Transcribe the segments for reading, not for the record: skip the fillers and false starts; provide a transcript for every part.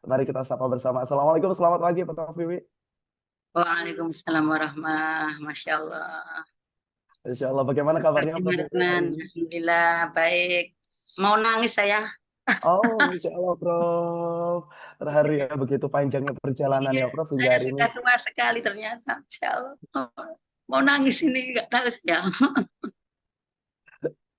Mari kita sapa bersama. Assalamualaikum, selamat pagi Prof. Wiwi. Waalaikumsalam warahmatullahi Masya Allah. Insya Allah, bagaimana kabarnya Prof. Gimana Wiwi hari teman? ini? Alhamdulillah baik. Mau nangis saya. Oh, Insya Allah Prof. Hari ya begitu panjangnya perjalanan Iya, ya Prof hingga saya hari ini. sudah tua sekali ternyata. Masya Allah. Mau nangis ini nggak tahu ya.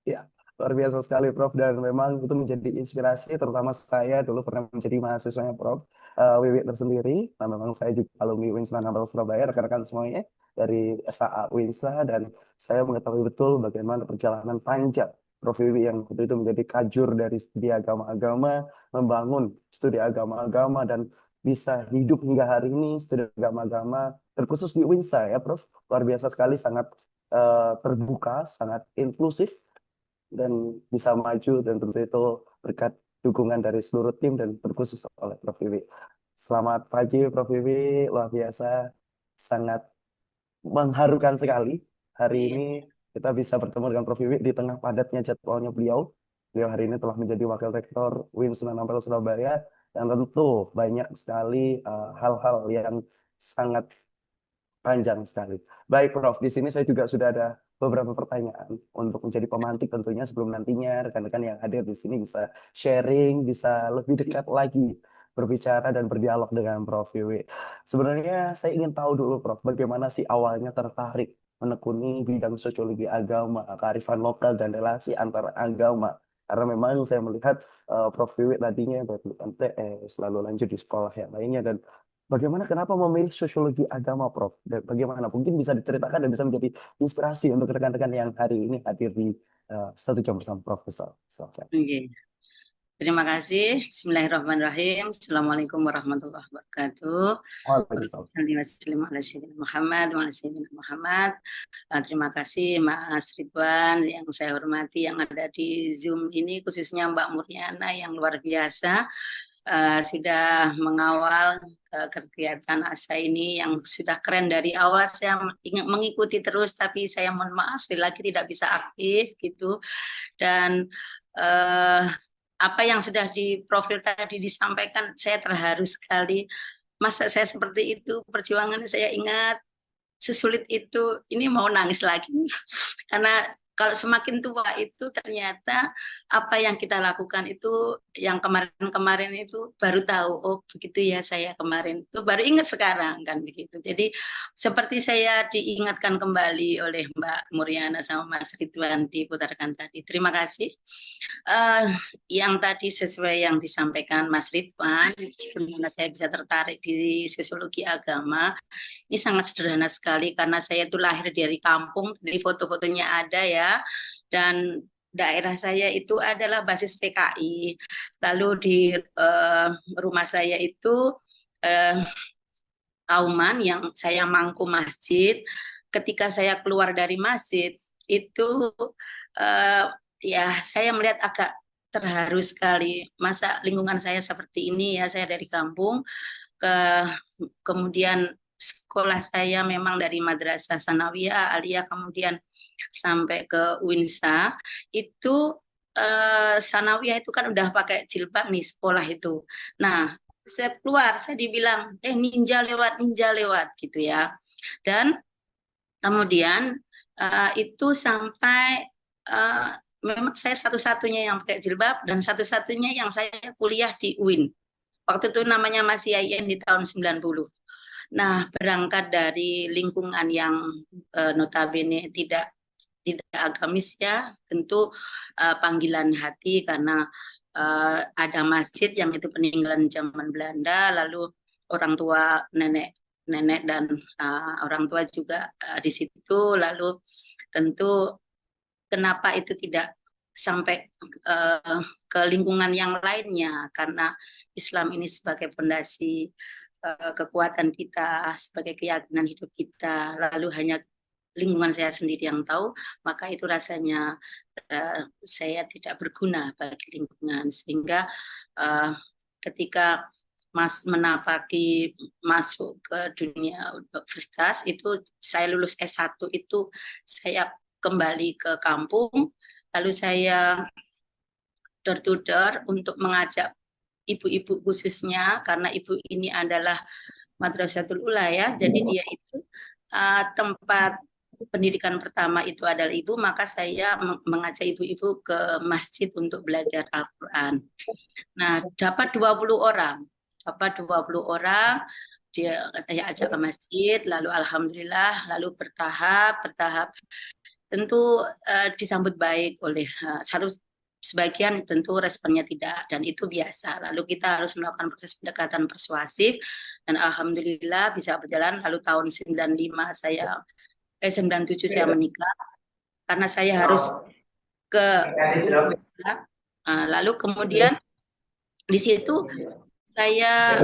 Ya, luar biasa sekali Prof. Dan memang itu menjadi inspirasi, terutama saya dulu pernah menjadi mahasiswanya Prof. Wiwi tersendiri. Nah, memang saya juga alumni Winsma Nampel Surabaya, rekan-rekan semuanya dari SAA Winsa, dan saya mengetahui betul bagaimana perjalanan panjang Prof. Wiwi yang waktu itu menjadi kajur dari studi agama-agama, membangun studi agama-agama, dan bisa hidup hingga hari ini studi agama-agama, terkhusus di Winsa ya Prof. Luar biasa sekali, sangat terbuka, sangat inklusif, dan bisa maju, dan tentu itu berkat dukungan dari seluruh tim dan terkhusus oleh Prof. Wiwi. Selamat pagi Prof. Wiwi, luar biasa, sangat mengharukan sekali hari Iya. ini kita bisa bertemu dengan Prof. Wiwi di tengah padatnya jadwalnya beliau. Beliau hari ini telah menjadi Wakil Rektor UIN Sunan Ampel Surabaya, dan tentu banyak sekali hal-hal yang sangat panjang sekali. Baik, Prof. Di sini saya juga sudah ada beberapa pertanyaan untuk menjadi pemantik tentunya, sebelum nantinya rekan-rekan yang hadir di sini bisa sharing, bisa lebih dekat lagi berbicara dan berdialog dengan Prof. Wiwi. Sebenarnya saya ingin tahu dulu, Prof, bagaimana sih awalnya tertarik menekuni bidang sosiologi agama, kearifan lokal, dan relasi antara agama. Karena memang saya melihat Prof. Wiwi tadinya berkebutuhan TS, lalu lanjut di sekolah yang lainnya, dan bagaimana kenapa memilih sosiologi agama, Prof? Dan bagaimana mungkin bisa diceritakan dan bisa menjadi inspirasi untuk rekan-rekan yang hari ini hadir di satu jam bersama Prof. Silakan. Oke. Terima kasih. Bismillahirrahmanirrahim. Assalamualaikum warahmatullahi wabarakatuh. Waalaikumsalam. Muhammad, Muhammad. Terima kasih Mas Ridwan yang saya hormati yang ada di Zoom ini, khususnya Mbak Muriana yang luar biasa sudah mengawal kegiatan ASA ini yang sudah keren dari awal. Saya ingin mengikuti terus, tapi saya mohon maaf sekali lagi tidak bisa aktif gitu. Dan eh, apa yang sudah di profil tadi disampaikan, saya terharu sekali. Masa saya seperti itu, perjuangan saya ingat sesulit itu, ini mau nangis lagi. Karena kalau semakin tua itu ternyata apa yang kita lakukan itu yang kemarin-kemarin itu baru tahu, oh begitu ya saya kemarin itu baru ingat sekarang kan begitu. Jadi seperti saya diingatkan kembali oleh Mbak Muriana sama Mas Ridwan diputarkan tadi. Terima kasih. Eh, yang tadi sesuai yang disampaikan Mas Ridwan, bagaimana saya bisa tertarik di sosiologi agama. Ini sangat sederhana sekali karena saya itu lahir dari kampung, jadi foto-fotonya ada ya. Dan daerah saya itu adalah basis PKI. Lalu di rumah saya itu eh, Kauman yang saya mangku masjid. Ketika saya keluar dari masjid itu eh, ya saya melihat agak terharu sekali. Masa lingkungan saya seperti ini ya, saya dari kampung ke kemudian sekolah saya memang dari Madrasah Sanawiyah Aliyah kemudian sampai ke Winsa itu Sanawiyah itu kan udah pakai jilbab nih sekolah itu. Nah, saya keluar saya dibilang ninja lewat gitu ya. Dan kemudian itu sampai eh, memang saya satu-satunya yang pakai jilbab dan satu-satunya yang saya kuliah di UIN. Waktu itu namanya masih IAIN di tahun 90. Nah, berangkat dari lingkungan yang notabene tidak tidak agamis ya, tentu panggilan hati karena ada masjid yang itu peninggalan zaman Belanda, lalu orang tua nenek dan orang tua juga di situ, lalu tentu kenapa itu tidak sampai ke lingkungan yang lainnya karena Islam ini sebagai pondasi kekuatan kita, sebagai keyakinan hidup kita, lalu hanya lingkungan saya sendiri yang tahu, maka itu rasanya saya tidak berguna bagi lingkungan. Sehingga uh, ketika menapaki masuk ke dunia universitas, itu saya lulus S1 itu saya kembali ke kampung, lalu saya door to door untuk mengajak ibu-ibu khususnya, karena ibu ini adalah Madrasatul Ula ya, jadi dia itu tempat pendidikan pertama itu adalah ibu, maka saya mengajak ibu-ibu ke masjid untuk belajar Al-Quran. Nah, dapat 20 orang, saya ajak ke masjid, lalu alhamdulillah, lalu bertahap, tentu disambut baik oleh sebagian, tentu responnya tidak, dan itu biasa. Lalu kita harus melakukan proses pendekatan persuasif, dan alhamdulillah bisa berjalan. Lalu tahun 97 saya menikah, karena saya harus ke lalu kemudian di situ saya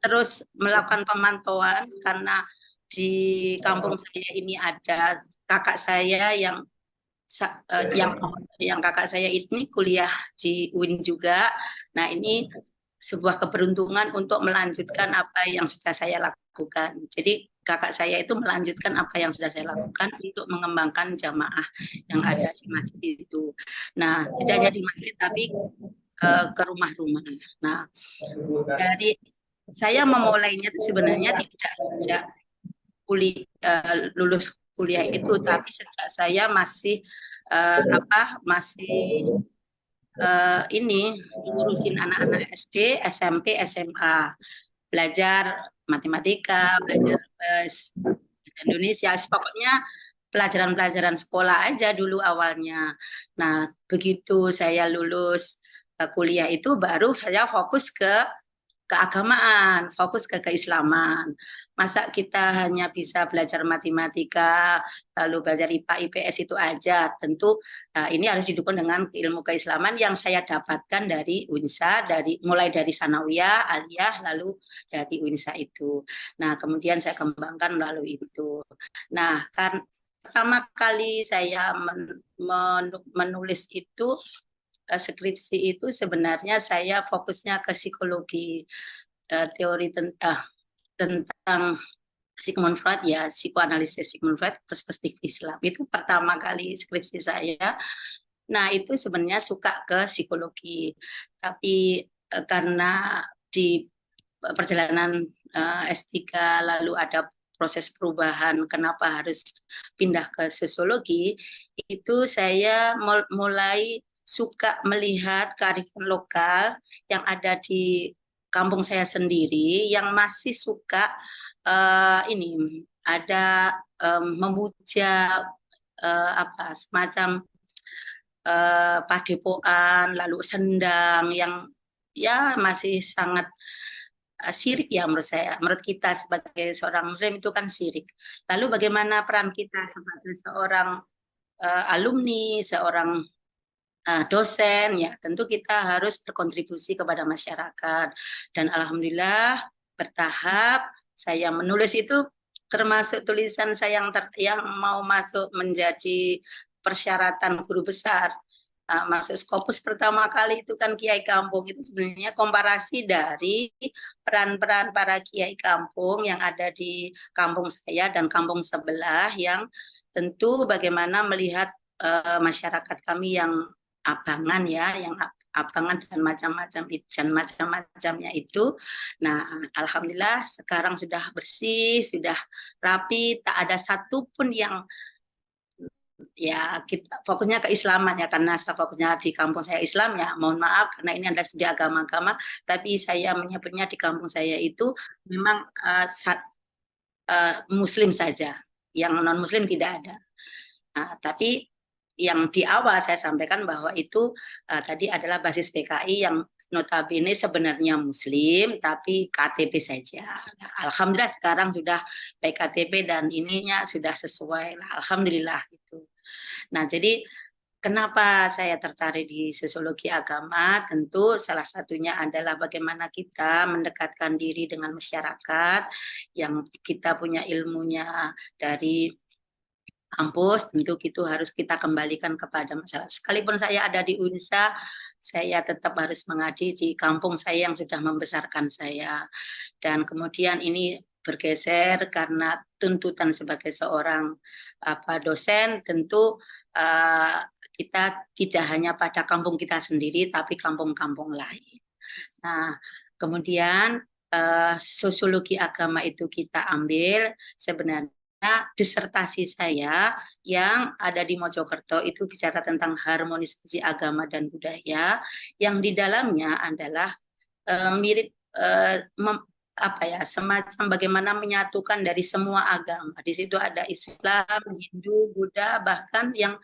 terus melakukan pemantauan, karena di kampung saya ini ada kakak saya yang kakak saya ini kuliah di UIN juga. Nah, ini sebuah keberuntungan untuk melanjutkan apa yang sudah saya lakukan. Jadi kakak saya itu melanjutkan apa yang sudah saya lakukan untuk mengembangkan jamaah yang ada di masjid itu. Nah, tidak hanya di masjid tapi ke rumah-rumah. Nah, dari saya memulainya itu sebenarnya tidak sejak lulus kuliah itu, tapi sejak saya masih ini ngurusin anak-anak SD, SMP, SMA, belajar matematika, belajar Indonesia, pokoknya pelajaran-pelajaran sekolah aja dulu awalnya. Nah, begitu saya lulus kuliah itu baru saya fokus ke keagamaan, fokus ke keislaman. Masa kita hanya bisa belajar matematika, lalu belajar IPA, IPS itu aja. Tentu ini harus didukung dengan ilmu keislaman yang saya dapatkan dari UNSA, mulai dari sanawiyah, aliyah, lalu dari UNSA itu. Nah, kemudian saya kembangkan melalui itu. Nah, kan pertama kali saya menulis itu skripsi itu sebenarnya saya fokusnya ke psikologi, teori tentang Sigmund Freud ya, psikoanalisis Sigmund Freud, perspektif Islam. Itu pertama kali skripsi saya. Nah, itu sebenarnya suka ke psikologi. Tapi karena di perjalanan S3 lalu ada proses perubahan, kenapa harus pindah ke sosiologi, itu saya mulai suka melihat kearifan lokal yang ada di kampung saya sendiri, yang masih suka ini ada memuja semacam padepokan, lalu sendang yang ya masih sangat syirik ya menurut saya. Menurut kita sebagai seorang muslim itu kan syirik. Lalu bagaimana peran kita sebagai seorang alumni, seorang dosen, ya tentu kita harus berkontribusi kepada masyarakat. Dan alhamdulillah bertahap saya menulis itu, termasuk tulisan saya yang mau masuk menjadi persyaratan guru besar. Masuk Skopus pertama kali itu kan Kiai Kampung, itu sebenarnya komparasi dari peran-peran para Kiai Kampung yang ada di kampung saya dan kampung sebelah, yang tentu bagaimana melihat masyarakat kami yang abangan ya, yang abangan dan macam-macamnya itu. Nah, alhamdulillah sekarang sudah bersih, sudah rapi, tak ada satupun yang ya kita fokusnya keislaman ya, karena saya fokusnya di kampung saya Islam ya, mohon maaf karena ini adalah studi agama-agama, tapi saya menyebutnya di kampung saya itu memang Muslim saja, yang non Muslim tidak ada. Tapi yang di awal saya sampaikan bahwa itu tadi adalah basis PKI yang notabene sebenarnya Muslim, tapi KTP saja. Nah, alhamdulillah sekarang sudah PKTP dan ininya sudah sesuai. Alhamdulillah gitu. Nah, jadi kenapa saya tertarik di sosiologi agama? Tentu salah satunya adalah bagaimana kita mendekatkan diri dengan masyarakat yang kita punya ilmunya dari kampus, tentu itu harus kita kembalikan kepada masyarakat. Sekalipun saya ada di UNSA, saya tetap harus mengabdi di kampung saya yang sudah membesarkan saya. Dan kemudian ini bergeser karena tuntutan sebagai seorang dosen, tentu kita tidak hanya pada kampung kita sendiri, tapi kampung-kampung lain. Nah, kemudian sosiologi agama itu kita ambil. Sebenarnya disertasi saya yang ada di Mojokerto itu bicara tentang harmonisasi agama dan budaya, yang di dalamnya adalah mirip apa ya, semacam bagaimana menyatukan dari semua agama. Di situ ada Islam, Hindu, Buddha, bahkan yang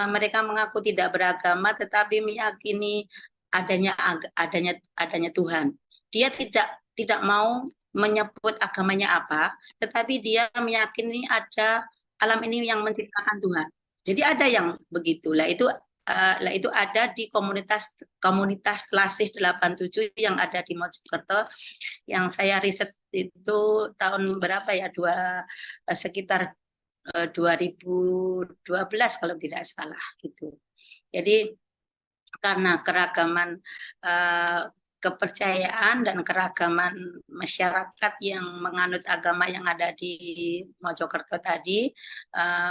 mereka mengaku tidak beragama tetapi meyakini adanya Tuhan. Dia tidak mau menyebut agamanya apa, tetapi dia meyakini ada alam ini yang menciptakan Tuhan. Jadi ada yang begitulah itu ada di komunitas komunitas Lasih 87 yang ada di Mojokerto, yang saya riset itu tahun berapa ya, sekitar 2012 kalau tidak salah gitu. Jadi karena keragaman kepercayaan dan keragaman masyarakat yang menganut agama yang ada di Mojokerto tadi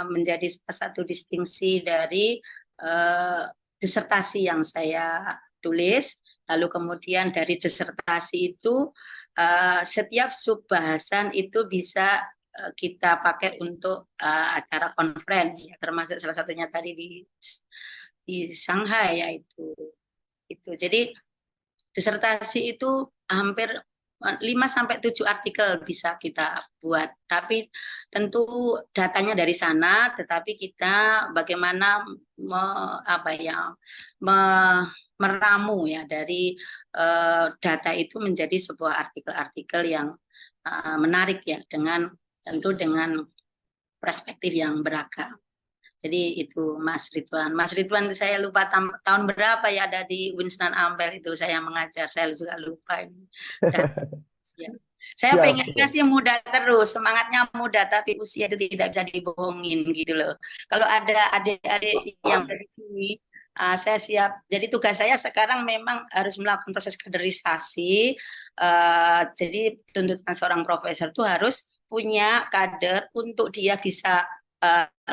menjadi salah satu distingsi dari disertasi yang saya tulis. Lalu kemudian dari disertasi itu setiap subbahasan itu bisa kita pakai untuk acara conference, ya, termasuk salah satunya tadi di Shanghai, yaitu itu. Jadi disertasi itu hampir 5 sampai 7 artikel bisa kita buat. Tapi tentu datanya dari sana, tetapi kita bagaimana apa ya, meramu ya dari data itu menjadi sebuah artikel-artikel yang menarik ya, tentu dengan perspektif yang beragam. Jadi itu Mas Ridwan. Mas Ridwan saya lupa tahun berapa ya ada di Winston Ampel itu saya mengajar. Saya juga lupa ini. Dan, ya. Saya Siap, pengennya Prof. sih muda terus, semangatnya muda, tapi usia itu tidak bisa dibohongin gitu loh. Kalau ada adik-adik yang dari sini, saya siap. Jadi tugas saya sekarang memang harus melakukan proses kaderisasi. Jadi tuntutan seorang profesor itu harus punya kader untuk dia bisa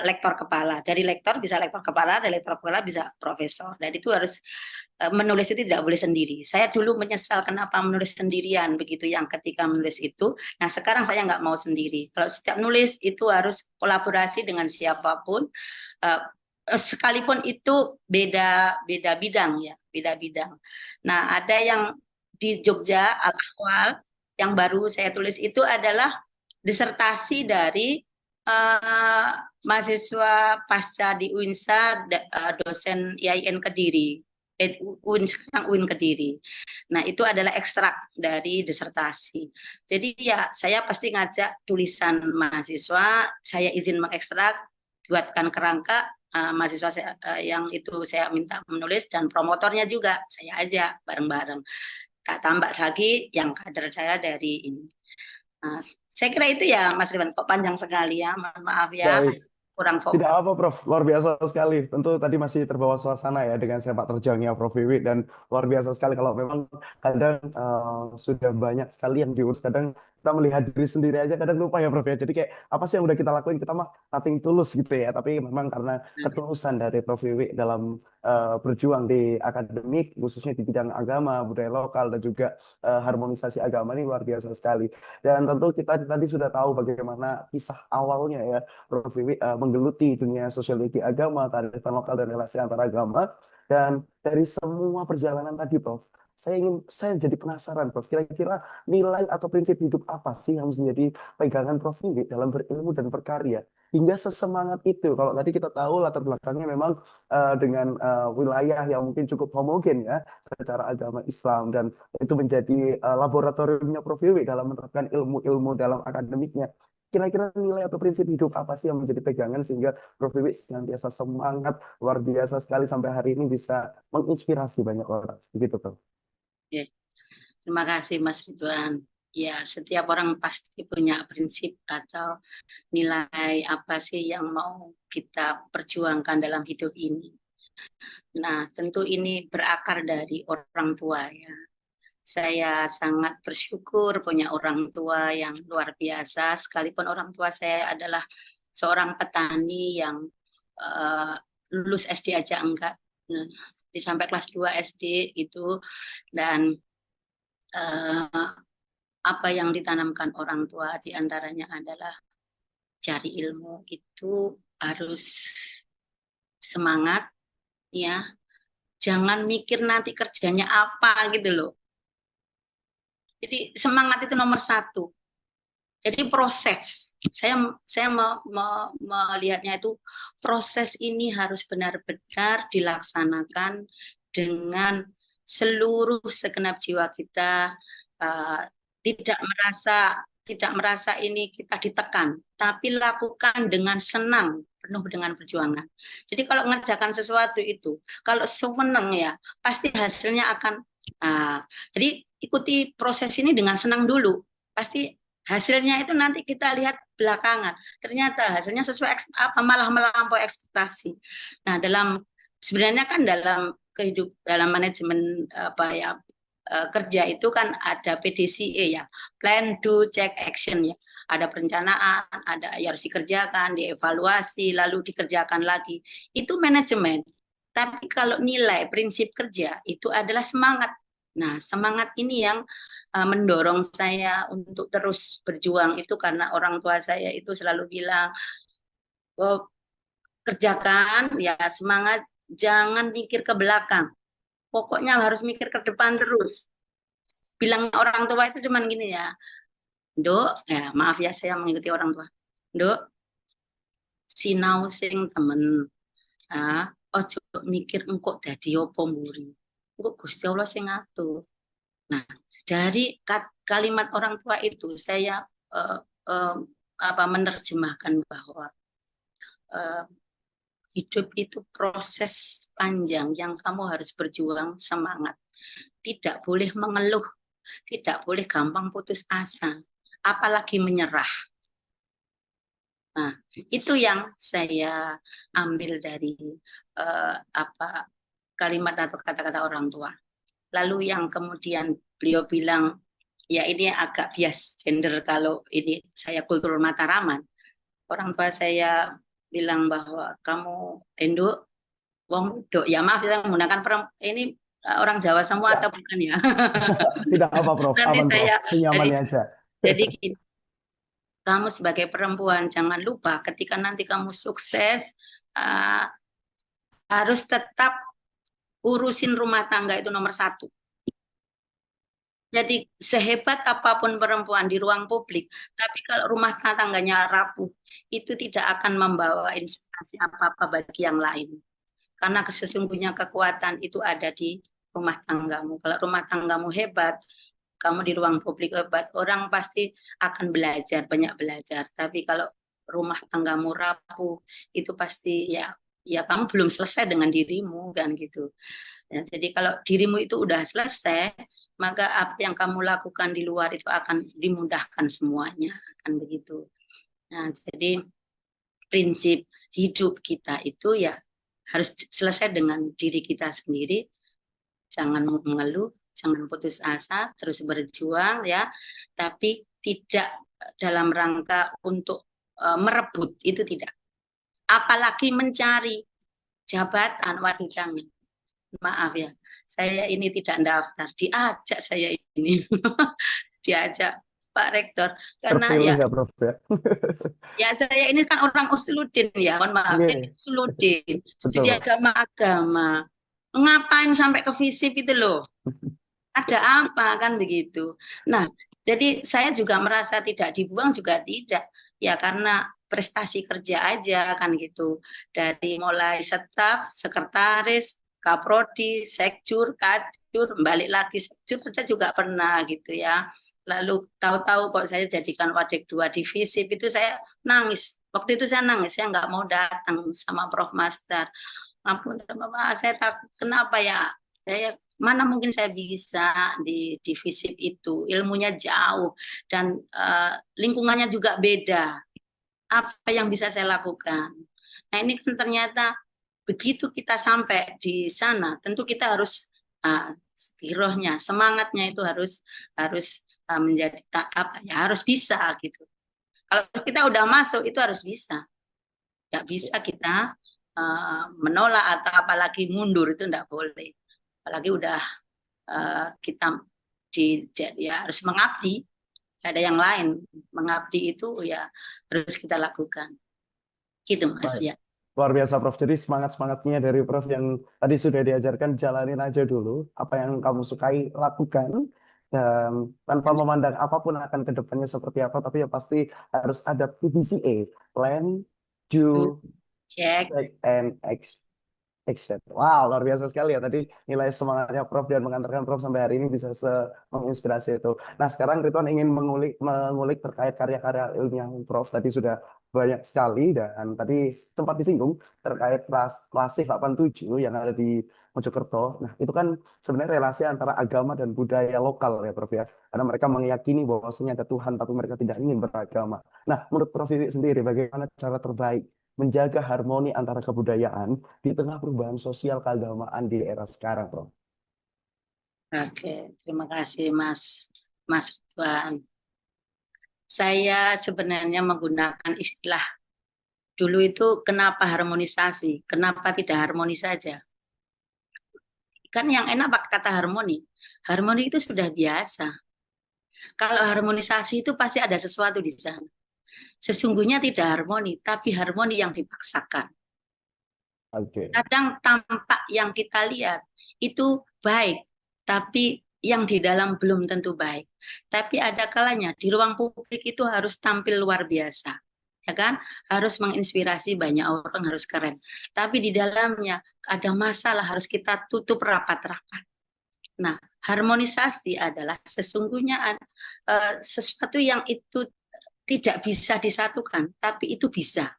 lektor kepala. Dari lektor bisa lektor kepala, dari lektor kepala bisa profesor. Dan itu harus menulis itu tidak boleh sendiri. Saya dulu menyesal kenapa menulis sendirian begitu yang ketika menulis itu. Nah sekarang saya nggak mau sendiri. Kalau setiap nulis itu harus kolaborasi dengan siapapun. Uh, Sekalipun itu beda beda bidang ya, beda bidang. Nah ada yang di Jogja Al-Ahwal yang baru saya tulis itu adalah disertasi dari uh, mahasiswa pasca di UINSA, dosen IAIN Kediri, UIN sekarang UIN Kediri. Nah itu adalah ekstrak dari disertasi. Jadi ya saya pasti ngajak tulisan mahasiswa, saya izin mengekstrak, buatkan kerangka, mahasiswa saya, yang itu saya minta menulis, dan promotornya juga saya ajak bareng-bareng. Tak tambah lagi yang kader saya dari ini. Nah, saya kira itu ya Mas Riban, kok panjang sekali ya, mohon maaf ya, Baik. kurang Tidak fokus. apa, Prof. Luar biasa sekali. Tentu tadi masih terbawa suasana ya dengan sepak terjangnya Prof. Wiwi, dan luar biasa sekali kalau memang kadang sudah banyak sekali yang diurus. Kadang kita melihat diri sendiri aja kadang lupa ya, Prof. Ya. Jadi kayak apa sih yang udah kita lakuin, kita mah nothing tulus gitu ya. Tapi memang karena ketulusan dari Prof. Wiwi dalam berjuang di akademik, khususnya di bidang agama, budaya lokal, dan juga harmonisasi agama ini luar biasa sekali. Dan tentu kita tadi sudah tahu bagaimana kisah awalnya ya Prof. Wiwi menggeluti dunia sosiologi agama, kearifan lokal dan relasi antar agama. Dan dari semua perjalanan tadi, Prof, saya jadi penasaran, Prof. Kira-kira nilai atau prinsip hidup apa sih yang menjadi pegangan Prof. Wiwi dalam berilmu dan berkarya? Hingga sesemangat itu. Kalau tadi kita tahu latar belakangnya memang dengan wilayah yang mungkin cukup homogen ya secara agama Islam, dan itu menjadi laboratoriumnya Prof. Wiwi dalam menerapkan ilmu-ilmu dalam akademiknya. Kira-kira nilai atau prinsip hidup apa sih yang menjadi pegangan sehingga Prof. Wiwi senantiasa semangat luar biasa sekali sampai hari ini bisa menginspirasi banyak orang. Begitu, Prof. Ya, terima kasih Mas Ridwan. Ya, setiap orang pasti punya prinsip atau nilai apa sih yang mau kita perjuangkan dalam hidup ini. Nah, tentu ini berakar dari orang tua ya. Saya sangat bersyukur punya orang tua yang luar biasa, sekalipun orang tua saya adalah seorang petani yang uh, lulus SD aja enggak. Nah, sampai kelas 2 SD itu, dan apa yang ditanamkan orang tua diantaranya adalah cari ilmu itu harus semangat, ya, jangan mikir nanti kerjanya apa gitu loh. Jadi semangat itu nomor satu. Jadi proses, saya melihatnya itu proses ini harus benar-benar dilaksanakan dengan seluruh segenap jiwa kita, uh, tidak merasa ini kita ditekan, tapi lakukan dengan senang, penuh dengan perjuangan. Jadi kalau mengerjakan sesuatu itu, kalau senang ya, pasti hasilnya akan. Jadi ikuti proses ini dengan senang dulu, pasti hasilnya itu nanti kita lihat belakangan. Ternyata hasilnya sesuai apa, malah melampaui ekspektasi. Nah, sebenarnya kan dalam manajemen apa ya, kerja itu kan ada PDCA ya, plan, do, check, action ya. Ada perencanaan, ada ya harus dikerjakan, dievaluasi, lalu dikerjakan lagi. Itu manajemen. Tapi kalau nilai prinsip kerja itu adalah semangat. Nah, semangat ini yang mendorong saya untuk terus berjuang itu karena orang tua saya itu selalu bilang, oh, kerjakan ya, semangat, jangan mikir ke belakang. Pokoknya harus mikir ke depan terus. Bilang orang tua itu cuman gini ya, Dok, ya maaf ya saya mengikuti orang tua. Dok, sinau sing temen. Ojo mikir engkok dadi opo mburi. Engkok Gusti Allah sing ngatur. Nah, dari kalimat orang tua itu saya uh, uh, menerjemahkan bahwa uh, hidup itu proses panjang yang kamu harus berjuang, semangat. Tidak boleh mengeluh, tidak boleh gampang putus asa, apalagi menyerah. Nah, itu yang saya ambil dari kalimat atau kata-kata orang tua. Lalu yang kemudian beliau bilang, ya ini agak bias gender kalau ini saya kultur Mataraman. Orang tua saya bilang bahwa kamu Endo, wong do, ya maaf saya menggunakan ini orang Jawa semua Ya, atau bukan ya? tidak apa Prof, Nanti aman Prof, saya senyamannya aja. jadi kamu sebagai perempuan jangan lupa ketika nanti kamu sukses, uh, harus tetap urusin rumah tangga, itu nomor satu. Jadi sehebat apapun perempuan di ruang publik, tapi kalau rumah tangganya rapuh, itu tidak akan membawa inspirasi apa-apa bagi yang lain. Karena sesungguhnya kekuatan itu ada di rumah tanggamu. Kalau rumah tanggamu hebat, kamu di ruang publik hebat, orang pasti akan belajar, banyak belajar. Tapi kalau rumah tanggamu rapuh, itu pasti ya kamu belum selesai dengan dirimu kan gitu. Ya, jadi kalau dirimu itu udah selesai, maka apa yang kamu lakukan di luar itu akan dimudahkan semuanya, kan begitu. Nah, jadi prinsip hidup kita itu ya harus selesai dengan diri kita sendiri, jangan mengeluh, jangan putus asa, terus berjuang ya, tapi tidak dalam rangka untuk merebut, itu tidak. Apalagi mencari jabatan, waduh jangan. Maaf ya, saya ini tidak daftar, diajak saya ini, diajak Pak Rektor, karena Terpilih ya, nggak Prof ya? ya saya ini kan orang Usuludin ya, mohon maaf, saya Oke, Usuludin, betul studi Prof. agama-agama, ngapain sampai ke FISIP itu loh, ada apa kan begitu. Nah, jadi saya juga merasa tidak dibuang juga tidak, ya karena prestasi kerja aja kan gitu, dari mulai staf, sekretaris, kaprodi, sekjur, kadjur, balik lagi sekjur aja juga pernah gitu ya. Lalu tahu-tahu kok saya jadikan Wadik 2 divisi itu saya nangis. Waktu itu saya nangis, saya nggak mau datang sama Prof Master. Ampun, Bapak, saya takut kenapa ya? Saya mana mungkin saya bisa di divisi itu, ilmunya jauh dan lingkungannya juga beda. Apa yang bisa saya lakukan? Nah, ini kan ternyata begitu kita sampai di sana, tentu kita harus girohnya, semangatnya itu harus harus menjadi apa ya, harus bisa gitu. Kalau kita udah masuk itu harus bisa. Nggak bisa kita menolak atau apalagi mundur itu enggak boleh. Apalagi udah kita ya harus mengabdi, tidak ada yang lain. Mengabdi itu ya harus kita lakukan. Gitu Mas Baik. ya. Luar biasa Prof. Jadi semangat-semangatnya dari Prof yang tadi sudah diajarkan, jalanin aja dulu. Apa yang kamu sukai, lakukan. Dan tanpa memandang apapun akan ke depannya seperti apa, tapi ya pasti harus ada PDCA. Plan, Tuh, do, cek. check, and action. Wow, luar biasa sekali ya tadi nilai semangatnya Prof dan mengantarkan Prof sampai hari ini bisa menginspirasi itu. Nah, sekarang Ridwan ingin mengulik terkait karya-karya ilmiah Prof. Tadi sudah banyak sekali dan tadi sempat disinggung terkait Klasik 87 yang ada di Mojokerto. Nah, itu kan sebenarnya relasi antara agama dan budaya lokal ya Prof ya. Karena mereka meyakini bahwasanya ada Tuhan tapi mereka tidak ingin beragama. Nah, menurut Prof Wiwi sendiri bagaimana cara terbaik menjaga harmoni antara kebudayaan di tengah perubahan sosial keagamaan di era sekarang, Bro? Oke, terima kasih Mas Ridwan. Saya sebenarnya menggunakan istilah dulu itu kenapa harmonisasi, kenapa tidak harmonis saja. Kan yang enak pakai kata harmoni. Harmoni itu sudah biasa. Kalau harmonisasi itu pasti ada sesuatu di sana. Sesungguhnya tidak harmoni, tapi harmoni yang dipaksakan. Oke. Kadang tampak yang kita lihat itu baik, tapi yang di dalam belum tentu baik. Tapi ada kalanya di ruang publik itu harus tampil luar biasa, ya kan? Harus menginspirasi banyak orang, harus keren. Tapi di dalamnya ada masalah, harus kita tutup rapat-rapat. Nah, harmonisasi adalah sesungguhnya sesuatu yang itu tidak bisa disatukan, tapi itu bisa.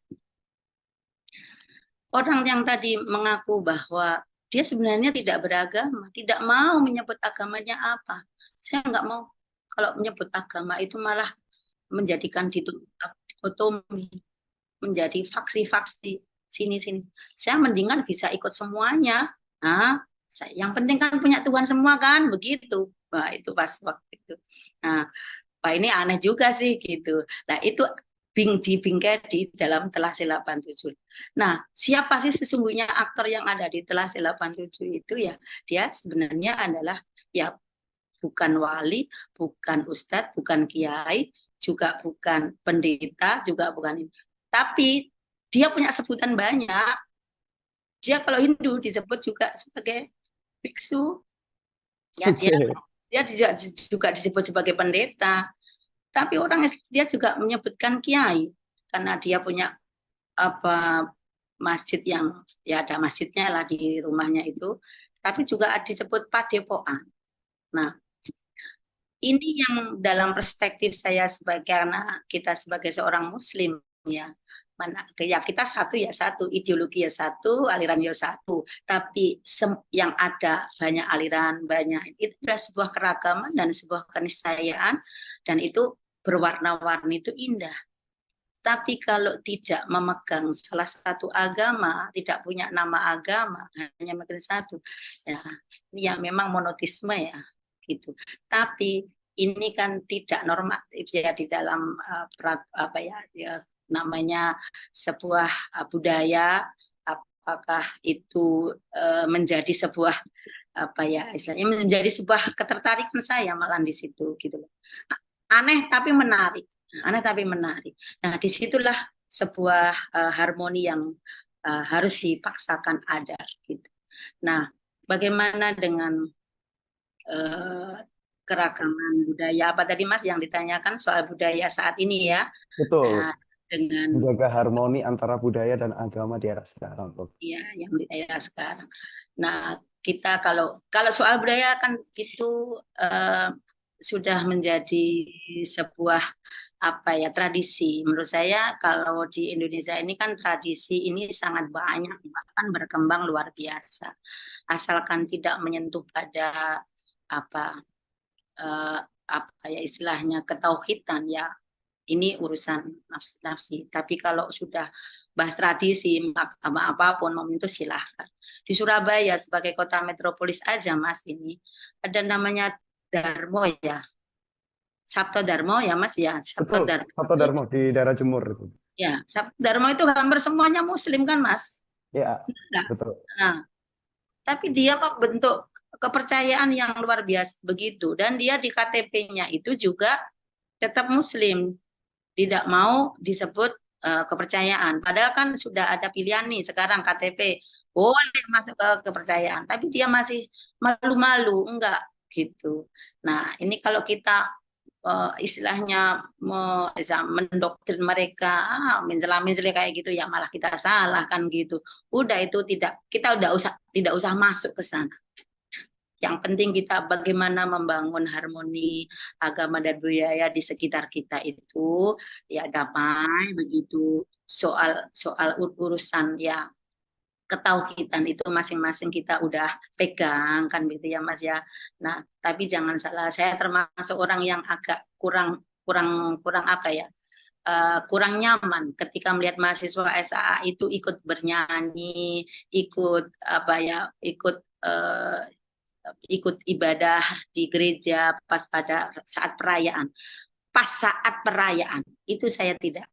Orang yang tadi mengaku bahwa dia sebenarnya tidak beragama, tidak mau menyebut agamanya apa. Saya nggak mau. Kalau menyebut agama itu malah menjadikan dikotomi, menjadi faksi-faksi sini-sini. Saya mendingan bisa ikut semuanya. Nah, yang penting kan punya Tuhan semua kan, begitu. Wah, itu pas waktu itu. Nah, Pak ini aneh juga sih gitu. Nah, itu dibingkai di dalam Telasih 87. Nah, siapa sih sesungguhnya aktor yang ada di Telasih 87 itu ya? Dia sebenarnya adalah ya bukan wali, bukan ustadz, bukan kiai, juga bukan pendeta, juga bukan ini. Tapi dia punya sebutan banyak. Dia kalau Hindu disebut juga sebagai biksu. Ya Oke. dia juga disebut sebagai pendeta. Tapi orang dia juga menyebutkan kiai karena dia punya apa masjid yang ya ada masjidnya lah di rumahnya itu, tapi juga disebut padepokan. Nah, ini yang dalam perspektif saya sebagai karena kita sebagai seorang muslim ya, mana ya kita satu ya satu, ideologi ya satu, aliran ya satu, tapi yang ada banyak aliran, banyak itu adalah sebuah keragaman dan sebuah keniscayaan dan itu berwarna-warni itu indah. Tapi kalau tidak memegang salah satu agama, tidak punya nama agama, hanya makin satu, ya, ya memang monotisme ya, gitu. Tapi ini kan tidak normatif ya di dalam apa ya namanya sebuah budaya, apakah itu menjadi sebuah apa ya istilahnya menjadi sebuah ketertarikan saya malah di situ gitu loh. Aneh tapi menarik. Aneh tapi menarik. Nah, disitulah sebuah harmoni yang harus dipaksakan ada. Gitu. Nah, bagaimana dengan uh, keragaman budaya? Apa tadi Mas yang ditanyakan soal budaya saat ini ya? Betul. Nah, dengan Menjaga harmoni antara budaya dan agama di era sekarang, Bro. ya yang di era sekarang. Nah, kita kalau kalau soal budaya kan itu sudah menjadi sebuah apa ya tradisi. Menurut saya kalau di Indonesia ini kan tradisi ini sangat banyak bahkan berkembang luar biasa. Asalkan tidak menyentuh pada apa apa ya istilahnya ketauhidan ya ini urusan nafsi. Tapi kalau sudah bahas tradisi agama apapun mau itu silahkan. Di Surabaya sebagai kota metropolis aja Mas ini ada namanya Darmo ya. Sabto Darmo ya Mas ya. Sabto Betul. Darmo Sabto itu Darmo di daerah Jemur itu. ya, Sabto Darmo itu hampir semuanya Muslim kan Mas. Ya, Enggak. betul. Nah, tapi dia kok bentuk kepercayaan yang luar biasa begitu. Dan dia di KTP-nya itu juga tetap Muslim, tidak mau disebut kepercayaan. Padahal kan sudah ada pilihan nih sekarang KTP boleh masuk ke kepercayaan, tapi dia masih malu-malu, enggak gitu. Nah, ini kalau kita istilahnya bisa mendoktrin mereka, mencela-mencela kayak gitu ya malah kita salah kan gitu. Udah itu tidak, kita tidak usah masuk ke sana. Yang penting kita bagaimana membangun harmoni agama dan budaya di sekitar kita itu ya damai begitu. Soal soal urusan ya ketauhidan itu masing-masing kita udah pegang kan gitu ya Mas ya. Nah, tapi jangan salah, saya termasuk orang yang agak kurang kurang kurang apa ya? Kurang nyaman ketika melihat mahasiswa SAA itu ikut bernyanyi, ikut apa ya, ikut ikut ibadah di gereja pas pada saat perayaan. Pas saat perayaan itu saya tidak.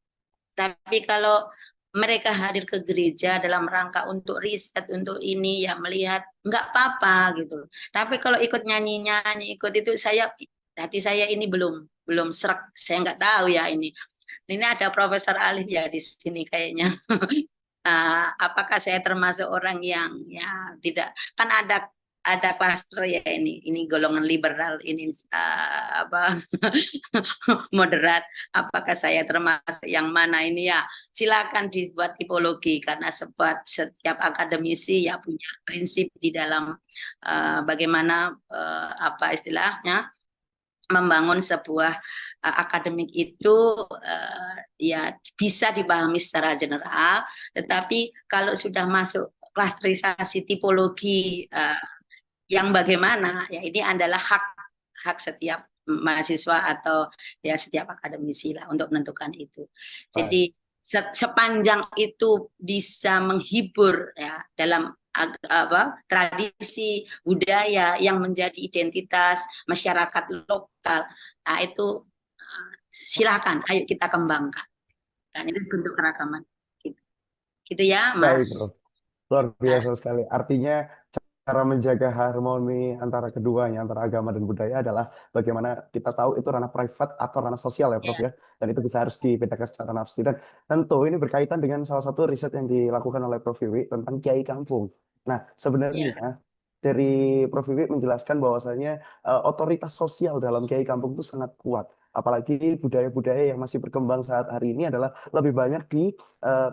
Tapi kalau mereka hadir ke gereja dalam rangka untuk riset, untuk ini ya melihat nggak apa-apa gitu. Tapi kalau ikut nyanyi-nyanyi, ikut itu saya hati saya ini belum serak. Saya nggak tahu ya ini. Ini ada Profesor Alif ya di sini kayaknya. Apakah saya termasuk orang yang ya tidak kan ada klaster ya ini golongan liberal ini apa moderat, apakah saya termasuk yang mana ini ya silakan dibuat tipologi karena setiap akademisi ya punya prinsip di dalam bagaimana apa istilahnya membangun sebuah akademik itu ya bisa dipahami secara general, tetapi kalau sudah masuk klasterisasi tipologi yang bagaimana ya ini adalah hak hak setiap mahasiswa atau ya setiap akademisi lah untuk menentukan itu. Baik, Jadi sepanjang itu bisa menghibur ya dalam apa tradisi budaya yang menjadi identitas masyarakat lokal, nah itu silakan ayo kita kembangkan. Dan itu bentuk keragaman. Gitu, gitu ya baik, Bro. Mas. Luar Nah, biasa sekali. Artinya cara menjaga harmoni antara keduanya, antara agama dan budaya adalah bagaimana kita tahu itu ranah privat atau ranah sosial ya, Prof ya, ya. Dan itu bisa harus dibedakan secara nafsi. Dan tentu ini berkaitan dengan salah satu riset yang dilakukan oleh Prof Wiwi tentang Kiai Kampung. Nah, ya, sebenarnya dari Prof Wiwi menjelaskan bahwasanya otoritas sosial dalam Kiai Kampung itu sangat kuat. Apalagi budaya-budaya yang masih berkembang saat hari ini adalah lebih banyak di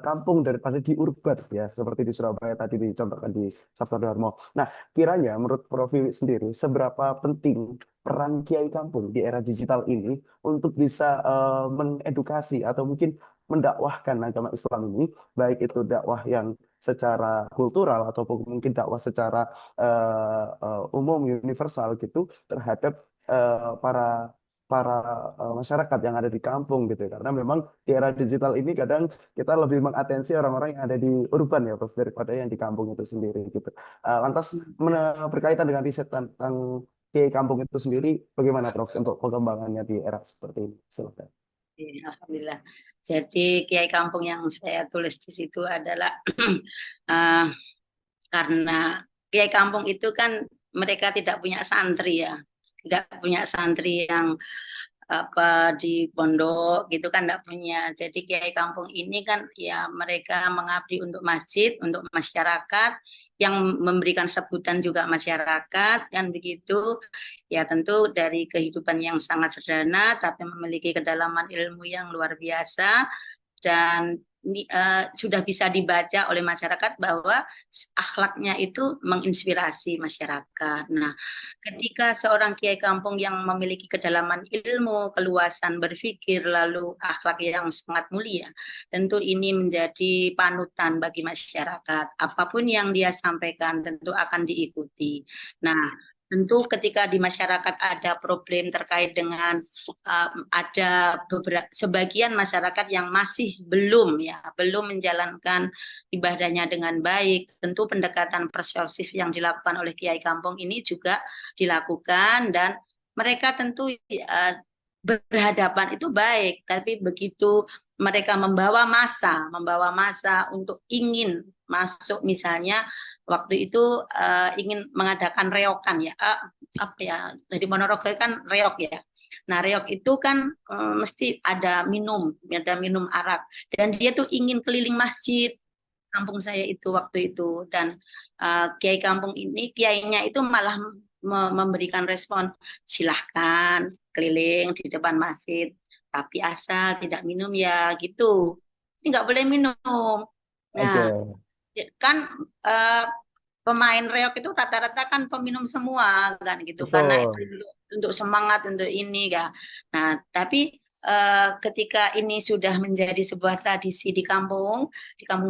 kampung daripada di urban ya, seperti di Surabaya tadi dicontohkan di Sabto Dharma. Nah, kiranya menurut Prof Wiwi sendiri, seberapa penting peran Kiai Kampung di era digital ini untuk bisa mengedukasi atau mungkin mendakwahkan agama Islam ini, baik itu dakwah yang secara kultural ataupun mungkin dakwah secara umum universal gitu terhadap para para masyarakat yang ada di kampung gitu ya. Karena memang di era digital ini kadang kita lebih mengatensi orang-orang yang ada di urban ya Prof daripada yang di kampung itu sendiri gitu. Lantas berkaitan dengan riset tentang di kampung itu sendiri bagaimana Prof untuk pengembangannya di era seperti ini? Silakan. Alhamdulillah. Jadi Kiai Kampung yang saya tulis di situ adalah uh, karena Kiai Kampung itu kan mereka tidak punya santri ya, tidak punya santri yang apa di pondok gitu kan enggak punya. Jadi Kiai Kampung ini kan ya mereka mengabdi untuk masjid, untuk masyarakat yang memberikan sebutan juga masyarakat kan begitu. Ya tentu dari kehidupan yang sangat sederhana tapi memiliki kedalaman ilmu yang luar biasa dan sudah bisa dibaca oleh masyarakat bahwa akhlaknya itu menginspirasi masyarakat. Nah, ketika seorang kiai kampung yang memiliki kedalaman ilmu, keluasan berpikir, lalu akhlak yang sangat mulia, tentu ini menjadi panutan bagi masyarakat. Apapun yang dia sampaikan tentu akan diikuti. Nah, tentu ketika di masyarakat ada problem terkait dengan ada sebagian masyarakat yang masih belum menjalankan ibadahnya dengan baik. Tentu pendekatan persuasif yang dilakukan oleh Kiai Kampung ini juga dilakukan dan mereka tentu berhadapan itu baik, tapi begitu mereka membawa massa untuk ingin masuk, misalnya waktu itu ingin mengadakan reokan ya, apa ya, dari Ponorogo kan reok ya. Nah, reok itu kan mesti ada minum arak, dan dia tuh ingin keliling masjid kampung saya itu waktu itu. Dan kiai kampung ini, kiainya itu malah memberikan respon, silahkan keliling di depan masjid, tapi asal tidak minum ya gitu. Ini nggak boleh minum. Oke, Nah, kan eh, pemain reok itu rata-rata kan peminum semua kan gitu, karena itu betul. untuk semangat untuk ini kan. Nah, tapi ketika ini sudah menjadi sebuah tradisi di kampung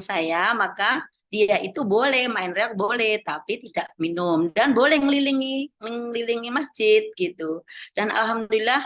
saya, maka dia itu boleh main reok, boleh, tapi tidak minum, dan boleh ngelilingi masjid gitu. Dan alhamdulillah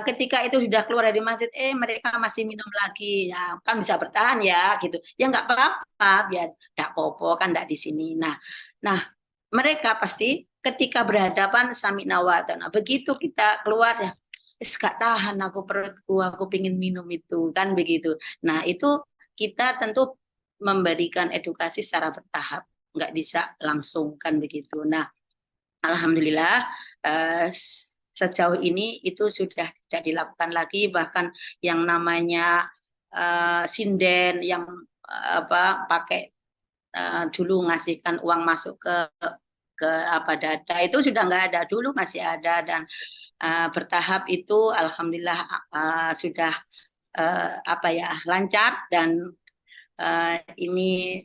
ketika itu sudah keluar dari masjid, mereka masih minum lagi, ya kan bisa bertahan ya gitu. Ya nggak apa-apa, biar nggak popo kan nggak di sini. Nah, mereka pasti ketika berhadapan sami nawatan. Nah, begitu kita keluar ya, gak tahan aku, perutku, aku pingin minum itu kan begitu. Nah, itu kita tentu memberikan edukasi secara bertahap, nggak bisa langsung kan begitu. Nah, alhamdulillah sejauh ini itu sudah tidak dilakukan lagi, bahkan yang namanya sinden yang apa pakai dulu ngasihkan uang masuk ke apa data itu sudah nggak ada, dulu masih ada. Dan bertahap itu alhamdulillah sudah apa ya, lancar. Dan ini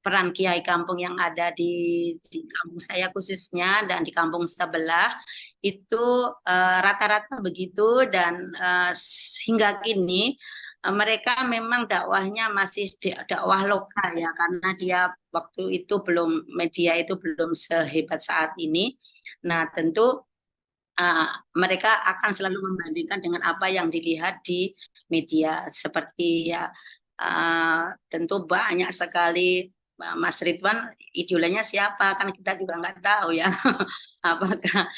peran kiai kampung yang ada di kampung saya khususnya dan di kampung sebelah itu rata-rata begitu. Dan hingga kini mereka memang dakwahnya masih dakwah lokal ya, karena dia waktu itu belum, media itu belum sehebat saat ini. Nah, tentu mereka akan selalu membandingkan dengan apa yang dilihat di media, seperti ya tentu banyak sekali. Mas Ridwan idolanya siapa, kan kita juga nggak tahu ya. Apakah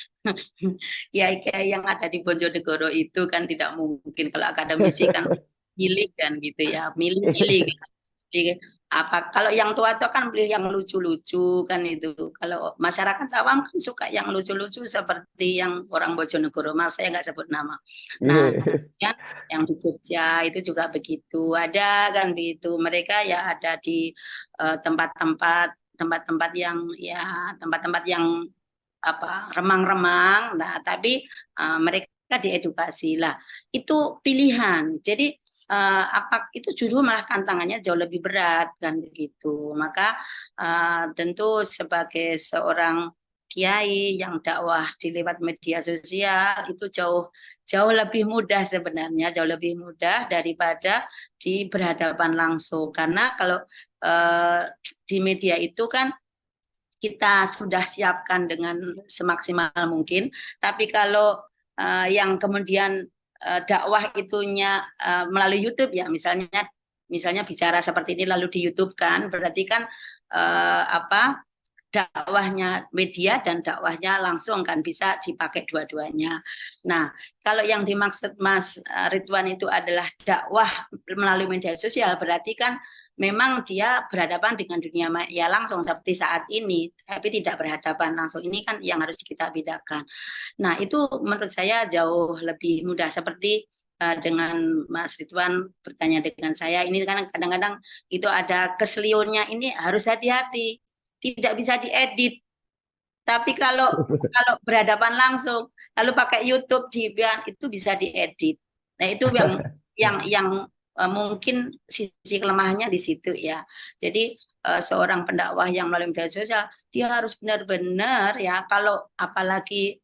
kiai-kiai yang ada di Bojonegoro itu kan tidak mungkin, kalau akademisi kan milih kan gitu ya, milih-milih kan. Jadi, apa kalau yang tua-tua kan beli yang lucu-lucu kan itu. Kalau masyarakat awam kan suka yang lucu-lucu seperti yang orang Bojonegoro. Maaf saya nggak sebut nama. Nah, Iya. kemudian yang di Jogja itu juga begitu. Ada kan begitu. Mereka ya ada di tempat-tempat yang ya, tempat-tempat yang apa, remang-remang. Nah, tapi mereka diedukasi lah. Itu pilihan. Jadi apa itu justru malah tantangannya jauh lebih berat kan begitu. Maka tentu sebagai seorang kiai yang dakwah di lewat media sosial itu jauh jauh lebih mudah sebenarnya, jauh lebih mudah daripada di berhadapan langsung. Karena kalau di media itu kan kita sudah siapkan dengan semaksimal mungkin. Tapi kalau yang kemudian dakwah itunya melalui YouTube ya, misalnya bicara seperti ini lalu di YouTube kan, berarti kan apa, dakwahnya media dan dakwahnya langsung kan bisa dipakai dua-duanya. Nah, kalau yang dimaksud Mas Ridwan itu adalah dakwah melalui media sosial, berarti kan memang dia berhadapan dengan dunia maya langsung seperti saat ini, tapi tidak berhadapan langsung. Ini kan yang harus kita bedakan. Nah, itu menurut saya jauh lebih mudah. Seperti dengan Mas Ridwan bertanya dengan saya, ini kan kadang-kadang itu ada keselionnya, ini harus hati-hati, tidak bisa diedit. Tapi kalau berhadapan langsung, lalu pakai YouTube itu bisa diedit. Nah, itu yang mungkin sisi kelemahannya di situ ya. Jadi seorang pendakwah yang melalui media sosial, dia harus benar-benar ya, kalau apalagi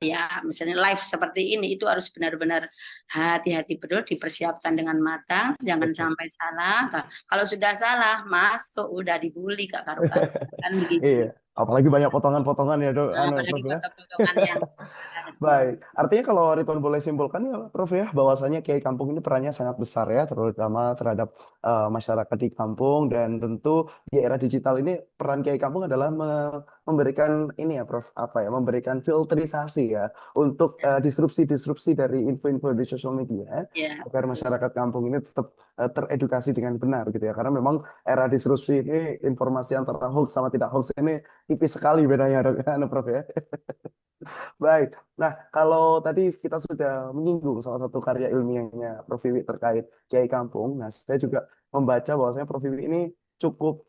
ya misalnya live seperti ini, itu harus benar-benar hati-hati betul, dipersiapkan dengan matang, jangan sampai salah. Kalau sudah salah, masuk udah dibully Kak karu-karu kan Iya, begitu. apalagi banyak potongan-potongan ya, Dok, Nah, anu, apalagi Prof ya. foto-fotokan yang Baik, artinya kalau Ridwan boleh simpulkan ya Prof ya, bahwasanya Kiai Kampung ini perannya sangat besar ya, terutama terhadap masyarakat di kampung, dan tentu di era digital ini peran Kiai Kampung adalah memberikan ini ya Prof, apa ya, memberikan filterisasi ya untuk disrupsi-disrupsi dari info-info di sosial media Ya, agar masyarakat kampung ini tetap teredukasi dengan benar gitu ya, karena memang era disrupsi ini informasi antara hoax sama tidak hoax ini tipis sekali bedanya, Prof ya. Baik. Nah, kalau tadi kita sudah menyinggung salah satu karya ilmiahnya Prof. Wiwi terkait Kiai Kampung, nah saya juga membaca bahwasanya Prof. Wiwi ini cukup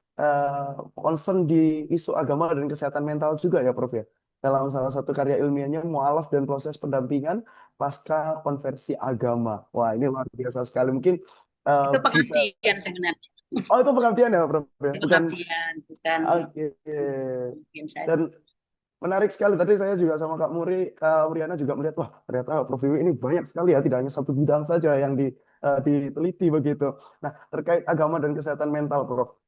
concern di isu agama dan kesehatan mental juga ya Prof ya. Dalam salah satu karya ilmiahnya Mu'alaf dan proses pendampingan pasca konversi agama. Wah, ini luar biasa sekali. Mungkin itu bisa. pengabdian sebenarnya. Oh, itu pengabdian ya Prof ya? Itu Bukan. pengabdian, bukan Oke. mungkin saya. Dan menarik sekali. Tadi saya juga sama Kak Muriana juga melihat, wah ternyata Prof. Wiwi ini banyak sekali ya, tidak hanya satu bidang saja yang diteliti begitu. Nah, terkait agama dan kesehatan mental, Prof.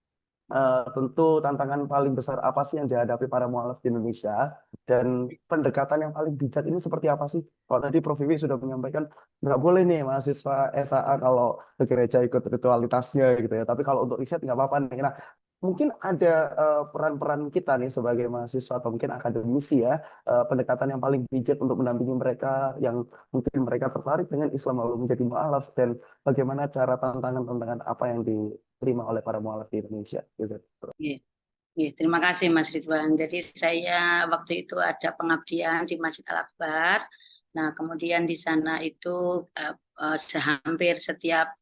Tentu tantangan paling besar apa sih yang dihadapi para mualaf di Indonesia, dan pendekatan yang paling bijak ini seperti apa sih? Kalau tadi Prof. Wiwi sudah menyampaikan nggak boleh nih mahasiswa SAA kalau ke gereja ikut ritualitasnya gitu ya, tapi kalau untuk riset nggak apa-apa nih. Nah, mungkin ada peran-peran kita nih sebagai mahasiswa atau mungkin akademisi ya, pendekatan yang paling bijak untuk mendampingi mereka yang mungkin mereka tertarik dengan Islam lalu menjadi mualaf, dan bagaimana cara tantangan-tantangan apa yang diterima oleh para mualaf di Indonesia gitu. Iya, iya, terima kasih Mas Ridwan. Jadi saya waktu itu ada pengabdian di Masjid Al Akbar. Nah, kemudian di sana itu hampir setiap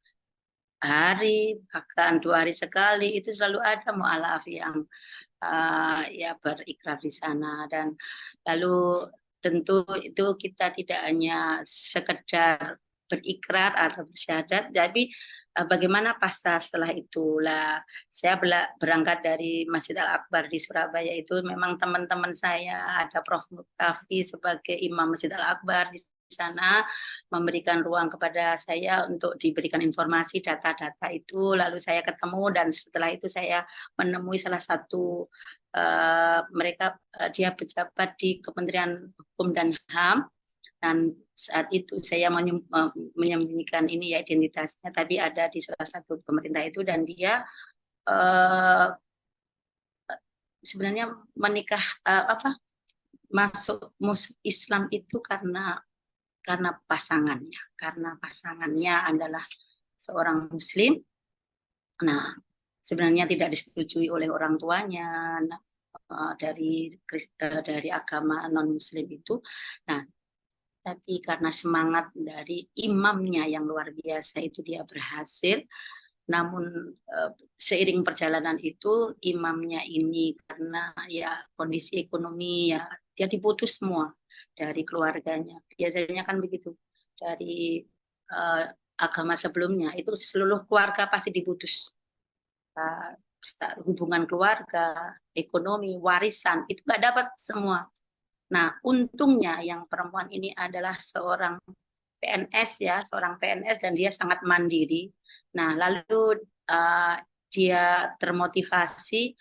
hari, bahkan 2 hari sekali itu selalu ada mualaf yang ya berikrar di sana. Dan lalu tentu itu kita tidak hanya sekedar berikrar atau bersyahadat, tapi bagaimana pasca setelah itulah. Saya berangkat dari Masjid Al Akbar di Surabaya, itu memang teman-teman saya ada Prof. Muktafi sebagai Imam Masjid Al Akbar di sana memberikan ruang kepada saya untuk diberikan informasi data-data itu, lalu saya ketemu, dan setelah itu saya menemui salah satu mereka, dia pejabat di Kementerian Hukum dan HAM, dan saat itu saya menyembunyikan ini ya identitasnya, tapi ada di salah satu pemerintah itu, dan dia uh, sebenarnya menikah masuk Islam itu karena pasangannya adalah seorang Muslim. Nah, sebenarnya tidak disetujui oleh orang tuanya. Nah, dari agama non Muslim itu. Nah, tapi karena semangat dari imamnya yang luar biasa itu, dia berhasil. Namun seiring perjalanan itu imamnya ini karena ya kondisi ekonomi ya dia diputus semua dari keluarganya. Biasanya kan begitu, dari uh, agama sebelumnya itu seluruh keluarga pasti diputus. Uh, Hubungan keluarga, ekonomi, warisan itu nggak dapat semua. Nah, untungnya yang perempuan ini adalah seorang PNS ya, seorang PNS, dan dia sangat mandiri. Nah, lalu dia termotivasi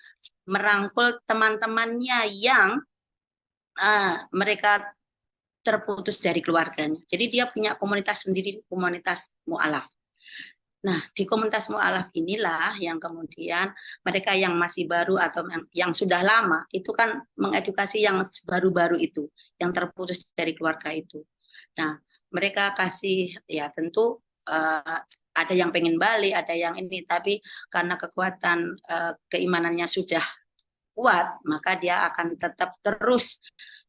merangkul teman-temannya yang mereka terputus dari keluarganya. Jadi dia punya komunitas sendiri, komunitas mu'alaf. Nah, di komunitas mu'alaf inilah yang kemudian mereka yang masih baru atau yang sudah lama itu kan mengedukasi yang baru-baru itu, yang terputus dari keluarga itu. Nah, mereka kasih ya tentu ada yang pengen balik, ada yang ini, tapi karena kekuatan keimanannya sudah kuat, maka dia akan tetap terus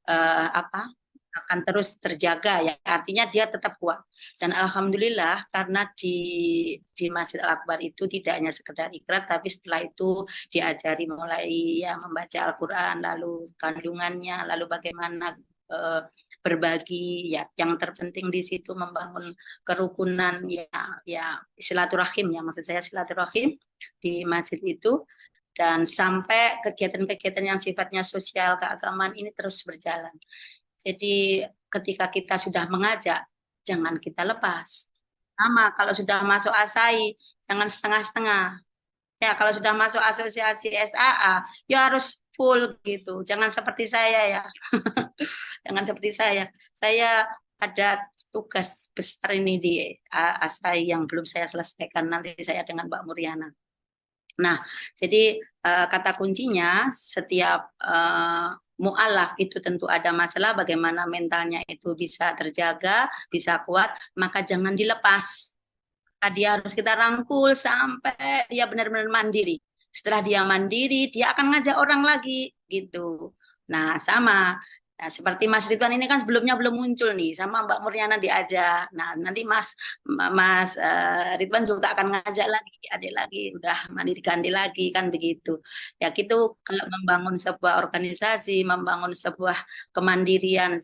apa akan terus terjaga ya, artinya dia tetap kuat. Dan alhamdulillah karena di Masjid Al Akbar itu tidak hanya sekedar ikrar, tapi setelah itu diajari mulai ya membaca Al-Quran, lalu kandungannya, lalu bagaimana berbagi ya, yang terpenting di situ membangun kerukunan ya, ya silaturahim ya, maksud saya silaturahim di masjid itu. Dan sampai kegiatan-kegiatan yang sifatnya sosial keagamaan ini terus berjalan. Jadi ketika kita sudah mengajak, jangan kita lepas. Sama kalau sudah masuk ASAI, jangan setengah-setengah. Ya, kalau sudah masuk asosiasi SAA, ya harus full gitu. Jangan seperti saya ya. Jangan seperti saya. Saya ada tugas besar ini di ASAI yang belum saya selesaikan, nanti saya dengan Mbak Muriana. Nah, jadi kata kuncinya setiap mu'alaf itu tentu ada masalah, bagaimana mentalnya itu bisa terjaga, bisa kuat, maka jangan dilepas. Dia harus kita rangkul sampai dia benar-benar mandiri. Setelah dia mandiri, dia akan ngajak orang lagi gitu. Nah, sama. Nah, seperti Mas Ridwan ini kan sebelumnya belum muncul nih, sama Mbak Muriana diajak. Nah, nanti Mas Ridwan juga akan ngajak lagi, adik lagi, udah mandiri ganti lagi kan begitu. Ya gitu, kalau membangun sebuah organisasi, membangun sebuah kemandirian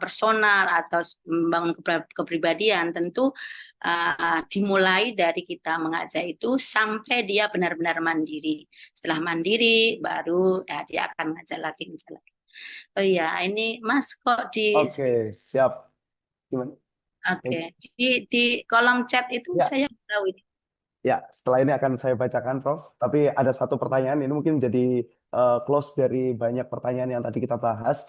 personal atau membangun kepribadian, tentu dimulai dari kita mengajak itu sampai dia benar-benar mandiri. Setelah mandiri, baru ya, dia akan ngajak lagi, ngajak lagi. Oh iya, ini Mas kok Oke, siap. Gimana? oke, di kolom chat itu Ya, saya tahu ini. ya, setelah ini akan saya bacakan, Prof. Tapi ada satu pertanyaan, ini mungkin jadi close dari banyak pertanyaan yang tadi kita bahas.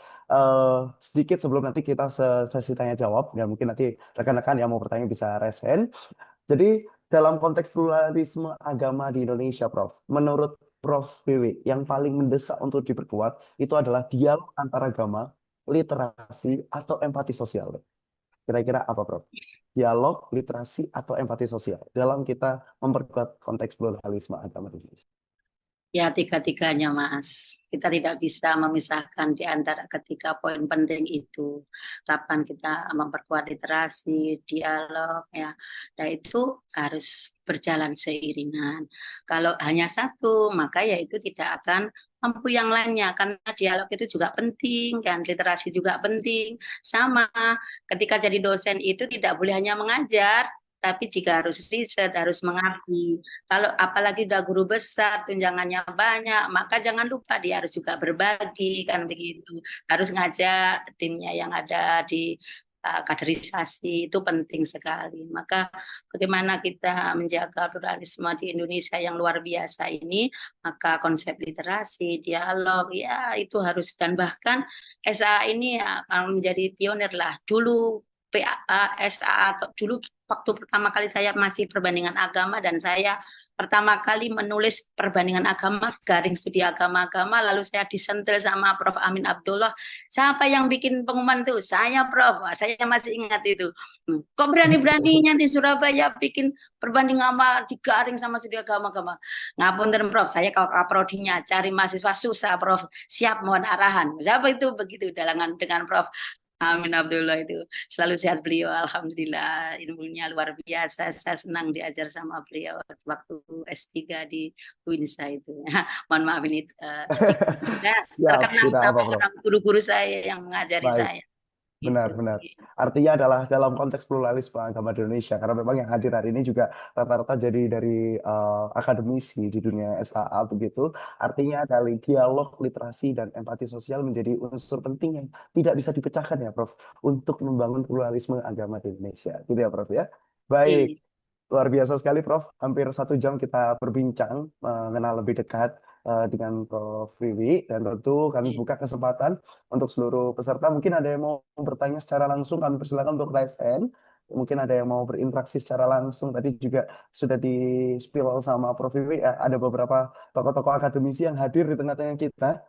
Sedikit sebelum nanti kita sesi tanya jawab, dan mungkin nanti rekan-rekan yang mau bertanya bisa raise hand. Jadi, dalam konteks pluralisme agama di Indonesia, Prof, menurut Prof BW, yang paling mendesak untuk diperkuat itu adalah dialog antar agama, literasi, atau empati sosial. Kira-kira apa, Prof? Dialog, literasi, atau empati sosial dalam kita memperkuat konteks pluralisme agama di Indonesia. Ya, tiga-tiganya, Mas. Kita tidak bisa memisahkan di antara ketiga poin penting itu. Kapan kita memperkuat literasi, dialog, ya. Nah, itu harus berjalan seiringan. Kalau hanya satu, maka ya itu tidak akan mampu yang lainnya. Karena dialog itu juga penting, kan. Literasi juga penting. Sama, ketika jadi dosen itu tidak boleh hanya mengajar, tapi jika harus riset, harus mengabdi. Kalau apalagi udah guru besar, tunjangannya banyak, maka jangan lupa dia harus juga berbagi, kan begitu. Harus ngajak timnya yang ada di kaderisasi, itu penting sekali. Maka bagaimana kita menjaga pluralisme di Indonesia yang luar biasa ini, maka konsep literasi, dialog, ya itu harus. Dan bahkan SA ini akan menjadi pionir lah. Dulu SA atau dulu waktu pertama kali saya masih perbandingan agama dan saya pertama kali menulis perbandingan agama, garing studi agama-agama, lalu saya disentil sama Prof. Amin Abdullah. Siapa yang bikin pengumuman itu? Saya, Prof. Wah, saya masih ingat itu. Kok berani-beraninya di Surabaya bikin perbandingan sama digaring sama studi agama-agama? Ngapunten, Prof. Saya kalau prodinya cari mahasiswa susah, Prof. Siap mohon arahan. Siapa itu begitu dengan Prof. Amin Abdullah itu selalu sehat beliau, alhamdulillah ilmunya luar biasa. Saya senang diajar sama beliau waktu S3 di Winsa itu. Mohon maaf ini sedikit Siap, terkenang tidak sama apa-apa. orang guru-guru saya yang mengajari Baik. saya Benar, gitu. benar. Artinya adalah dalam konteks pluralisme agama di Indonesia, karena memang yang hadir hari ini juga rata-rata jadi dari akademisi di dunia SAA begitu. Artinya dari dialog, literasi, dan empati sosial menjadi unsur penting yang tidak bisa dipecahkan ya, Prof, untuk membangun pluralisme agama di Indonesia. Gitu ya, Prof ya. Baik. Iya. Luar biasa sekali, Prof. Hampir 1 jam kita berbincang, mengenal lebih dekat dengan Prof. Wiwi. Dan tentu kami Iya. buka kesempatan untuk seluruh peserta. Mungkin ada yang mau bertanya secara langsung, kami persilakan untuk raise hand. Mungkin ada yang mau berinteraksi secara langsung. Tadi juga sudah di-spill sama Prof. Wiwi, ada beberapa tokoh-tokoh akademisi yang hadir di tengah-tengah kita.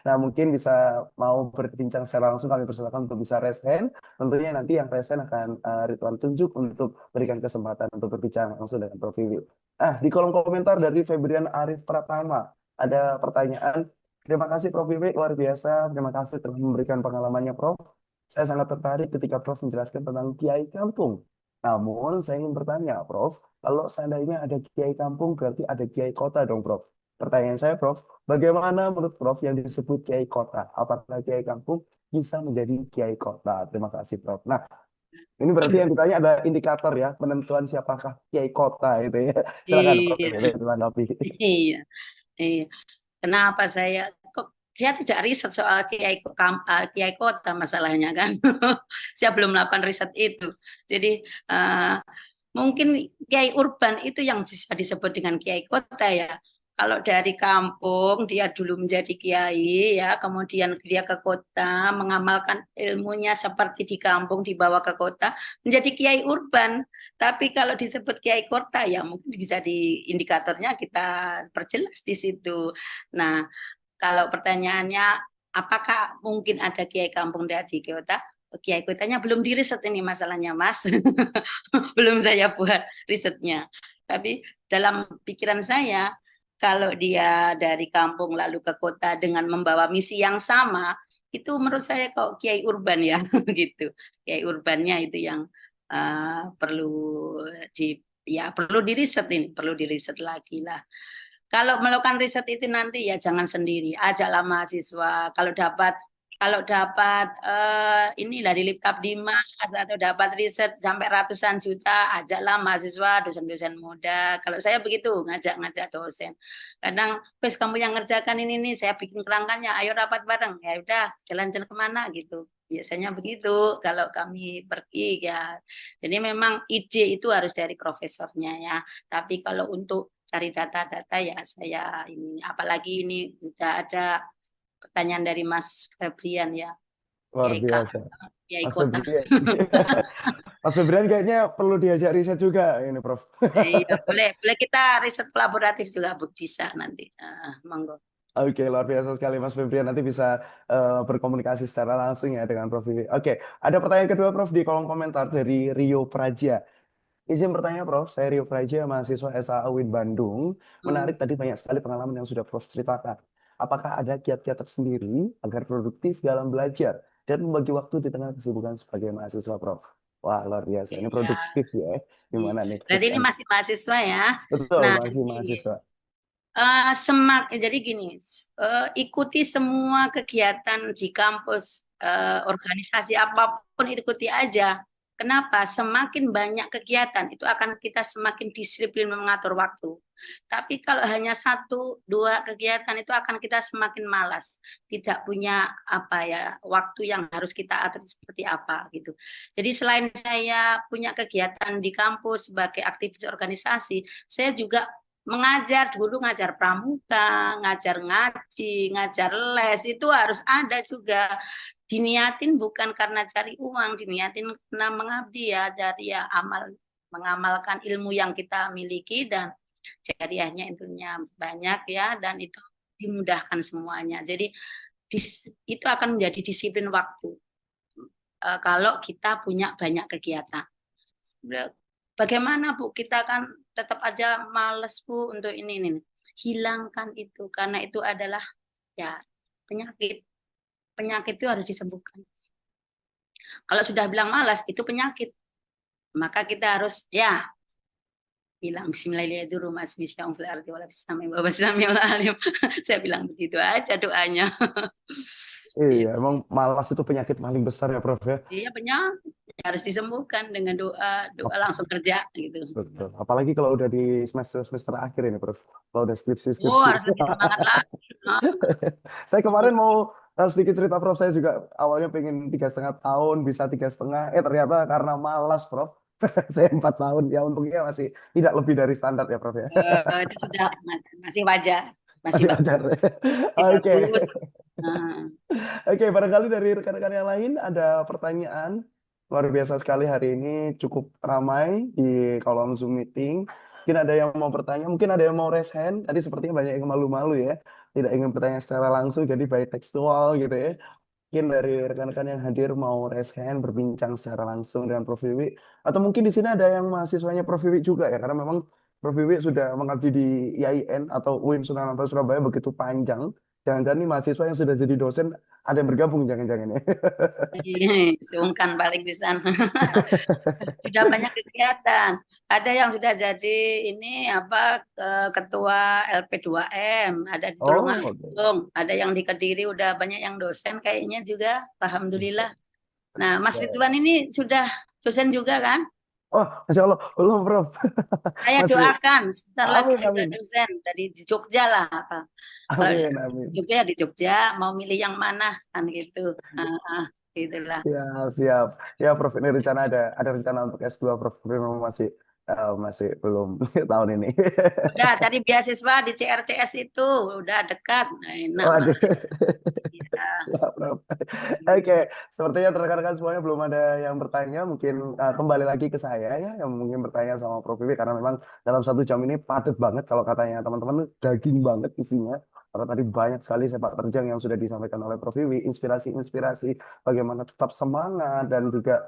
Nah, mungkin bisa mau berbincang secara langsung, kami persilakan untuk bisa raise hand. Tentunya nanti yang raise hand akan Ridwan tunjuk untuk berikan kesempatan untuk berbicara langsung dengan Prof. Wiwi. Di kolom komentar dari Febrian Arif Pratama ada pertanyaan. Terima kasih Prof. Wiwi, luar biasa. Terima kasih telah memberikan pengalamannya, Prof. Saya sangat tertarik ketika Prof menjelaskan tentang Kiai Kampung. Namun, saya ingin bertanya, Prof, kalau seandainya ada Kiai Kampung, berarti ada Kiai Kota dong, Prof. Pertanyaan saya, Prof, bagaimana menurut Prof yang disebut Kiai Kota? Apakah Kiai Kampung bisa menjadi Kiai Kota? Terima kasih, Prof. Nah, ini berarti yang ditanya ada indikator ya, penentuan siapakah Kiai Kota itu ya. Silakan Prof. Iya. Ditanggapi. Iya. Iya. Kenapa kok saya tidak riset soal Kiai Kota masalahnya kan? Saya belum melakukan riset itu. Jadi mungkin Kiai Urban itu yang bisa disebut dengan Kiai Kota ya. kalau dari kampung dia dulu menjadi kiai ya, kemudian dia ke kota mengamalkan ilmunya seperti di kampung dibawa ke kota menjadi kiai urban. Tapi kalau disebut kiai kota ya mungkin bisa di indikatornya kita perjelas di situ. Nah, kalau pertanyaannya apakah mungkin ada kiai kampung dari kota? Kiai kotanya belum diriset ini masalahnya, Mas. Belum saya buat risetnya. Tapi dalam pikiran saya, kalau dia dari kampung lalu ke kota dengan membawa misi yang sama, itu menurut saya kok kiai urban ya, gitu. Kiai urbannya itu yang perlu di ya perlu diriset ini, perlu diriset lagi lah. Kalau melakukan riset itu nanti ya jangan sendiri, ajaklah mahasiswa. Kalau dapat inilah di Lipkap Dimas atau dapat riset sampai ratusan juta, ajaklah mahasiswa, dosen-dosen muda. Kalau saya begitu ngajak-ngajak dosen. Kadang, "Wes kamu yang ngerjakan ini nih, saya bikin kerangkanya, ayo rapat bareng." Ya udah, jalan-jalan kemana gitu. Biasanya begitu kalau kami pergi ya. Jadi memang ide itu harus dari profesornya ya. Tapi kalau untuk cari data-data ya saya ini apalagi ini udah ada pertanyaan dari Mas Febrian ya, Luar Kiai Kak, biasa. Kiai Mas Kota. Febrian. Mas Febrian kayaknya perlu diajak riset juga ini, Prof. Iya, boleh, boleh kita riset kolaboratif juga Bu, bisa nanti. Monggo. Oke, luar biasa sekali Mas Febrian. Nanti bisa berkomunikasi secara langsung ya dengan Prof. Vivi. Oke, ada pertanyaan kedua Prof di kolom komentar dari Rio Praja. Izin bertanya Prof, saya Rio Praja, mahasiswa SAA UIN Bandung. Hmm. Menarik tadi banyak sekali pengalaman yang sudah Prof ceritakan. Apakah ada kiat-kiat tersendiri agar produktif dalam belajar dan membagi waktu di tengah kesibukan sebagai mahasiswa Prof? Wah, luar biasa. Ini Iya, produktif ya. iya. Gimana nih Berarti tips ini and masih mahasiswa ya. betul Nah, masih ini mahasiswa. jadi gini, ikuti semua kegiatan di kampus, organisasi apapun ikuti aja. Kenapa? Semakin banyak kegiatan itu akan kita semakin disiplin mengatur waktu. Tapi kalau hanya satu dua kegiatan itu akan kita semakin malas, tidak punya apa ya waktu yang harus kita atur seperti apa gitu. Jadi selain saya punya kegiatan di kampus sebagai aktivis organisasi, saya juga mengajar dulu, ngajar pramuka, ngajar ngaji, ngajar les itu harus ada juga. Diniatin bukan karena cari uang, diniatin karena mengabdi ya, cari ya mengamalkan ilmu yang kita miliki dan jariahnya intinya banyak ya dan itu dimudahkan semuanya. Jadi itu akan menjadi disiplin waktu kalau kita punya banyak kegiatan. Bagaimana Bu? Kita kan tetap aja males Bu untuk ini. Hilangkan itu karena itu adalah ya penyakit. Penyakit itu harus disembuhkan. Kalau sudah bilang malas itu penyakit, maka kita harus ya bilang Bismillahirrahmanirrahim. Saya bilang begitu aja doanya. Iya, emang malas itu penyakit paling besar ya Prof ya. Iya penyakit harus disembuhkan dengan doa, doa langsung kerja gitu. Betul. Apalagi kalau udah di semester akhir ini, Prof. Kalau udah Oh, skripsi. harus lebih semangat lagi. Nah, Saya kemarin mau sedikit cerita, Prof. Saya juga awalnya pengen 3,5 tahun, bisa 3,5. Ternyata karena malas, Prof. Saya 4 tahun. Ya untungnya masih tidak lebih dari standar ya, Prof. Ya. itu sudah masih wajar, masih Masih wajar. Oke. bagus. Nah, Oke, barangkali dari rekan-rekan yang lain ada pertanyaan. Luar biasa sekali hari ini cukup ramai di kolom Zoom meeting. Mungkin ada yang mau bertanya, mungkin ada yang mau raise hand. Tadi sepertinya banyak yang malu-malu ya. Tidak ingin bertanya secara langsung, jadi by tekstual gitu ya. Mungkin dari rekan-rekan yang hadir mau raise hand, berbincang secara langsung dengan Prof. Wiwi. Atau mungkin di sini ada yang mahasiswanya Prof. Wiwi juga ya, karena memang Prof. Wiwi sudah mengabdi di IAIN atau UIN Sunan Ampel Surabaya begitu panjang. Jangan-jangan nih mahasiswa yang sudah jadi dosen ada yang bergabung, jangan-jangan ya. sungkan paling di sana. Sudah banyak kegiatan. Ada yang sudah jadi ini apa ketua LP2M, ada di Oh, oke. Tulungagung, ada yang di Kediri udah banyak yang dosen kayaknya juga. Bisa. Alhamdulillah. Nah, Mas Bisa. Ridwan ini sudah dosen juga kan? Oh, Masya Allah. Belum, Prof. Saya Masih. doakan sebentar lagi Amin, juga amin. dosen dari Jogja lah apa. Kalau Amin, di amin. Jogja ya di Jogja, mau milih yang mana kan gitu. Gitulah. Ya, siap. Ya, Prof. Ini rencana ada rencana untuk S2, Prof. Tapi memang masih Masih belum tahun ini. Udah cari beasiswa di CRCS itu, udah dekat, nah, enak Waduh. malah. Ya. Siap, Prof. Oke, sepertinya rekan-rekan semuanya belum ada yang bertanya. Mungkin kembali lagi ke saya ya, yang mungkin bertanya sama Prof. Wiwi, karena memang dalam 1 jam ini padat banget kalau katanya teman-teman, daging banget isinya. Karena tadi banyak sekali sepak terjang yang sudah disampaikan oleh Prof. Wiwi, inspirasi-inspirasi bagaimana tetap semangat dan juga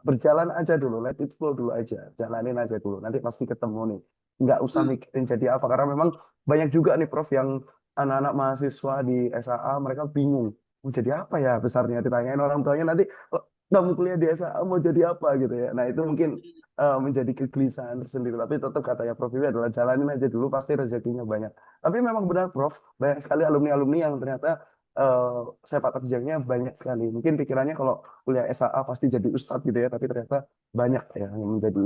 berjalan aja dulu, let it flow dulu aja, jalanin aja dulu. Nanti pasti ketemu nih. Nggak usah Hmm. mikirin jadi apa, karena memang banyak juga nih Prof yang anak-anak mahasiswa di SAA mereka bingung mau jadi apa ya besarnya, ditanyain orang tuanya nanti, "Oh, kamu kuliah di SAA mau jadi apa?" gitu ya. Nah itu mungkin menjadi kegelisahan tersendiri, tapi tetap katanya Prof Wiwi adalah jalanin aja dulu, pasti rezekinya banyak. Tapi memang benar Prof, banyak sekali alumni-alumni yang ternyata eh, sepak terjangnya banyak sekali. Mungkin pikirannya kalau kuliah SAA pasti jadi ustadz gitu ya, tapi ternyata banyak ya yang menjadi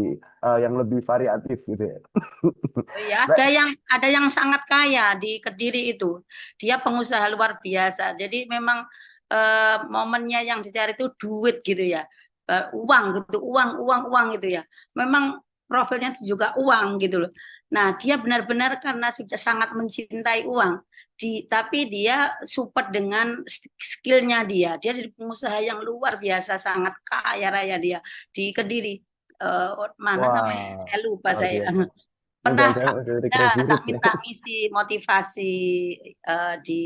yang lebih variatif gitu ya. Oh iya, Baik. ada yang sangat kaya di Kediri itu. Dia pengusaha luar biasa. Jadi memang momennya yang dicari itu duit gitu ya. Uang gitu, uang gitu ya. Memang profilnya itu juga uang gitu loh. Nah, dia benar-benar karena sudah sangat mencintai uang. Tapi dia support dengan skillnya dia. Dia jadi pengusaha yang luar biasa, sangat kaya raya dia di Kediri. Mana namanya? Wah, Saya lupa luar saya. biasa. Ini Pernah jangan-jangan dari ya, Crazy tak Rich ya. minta ngisi motivasi di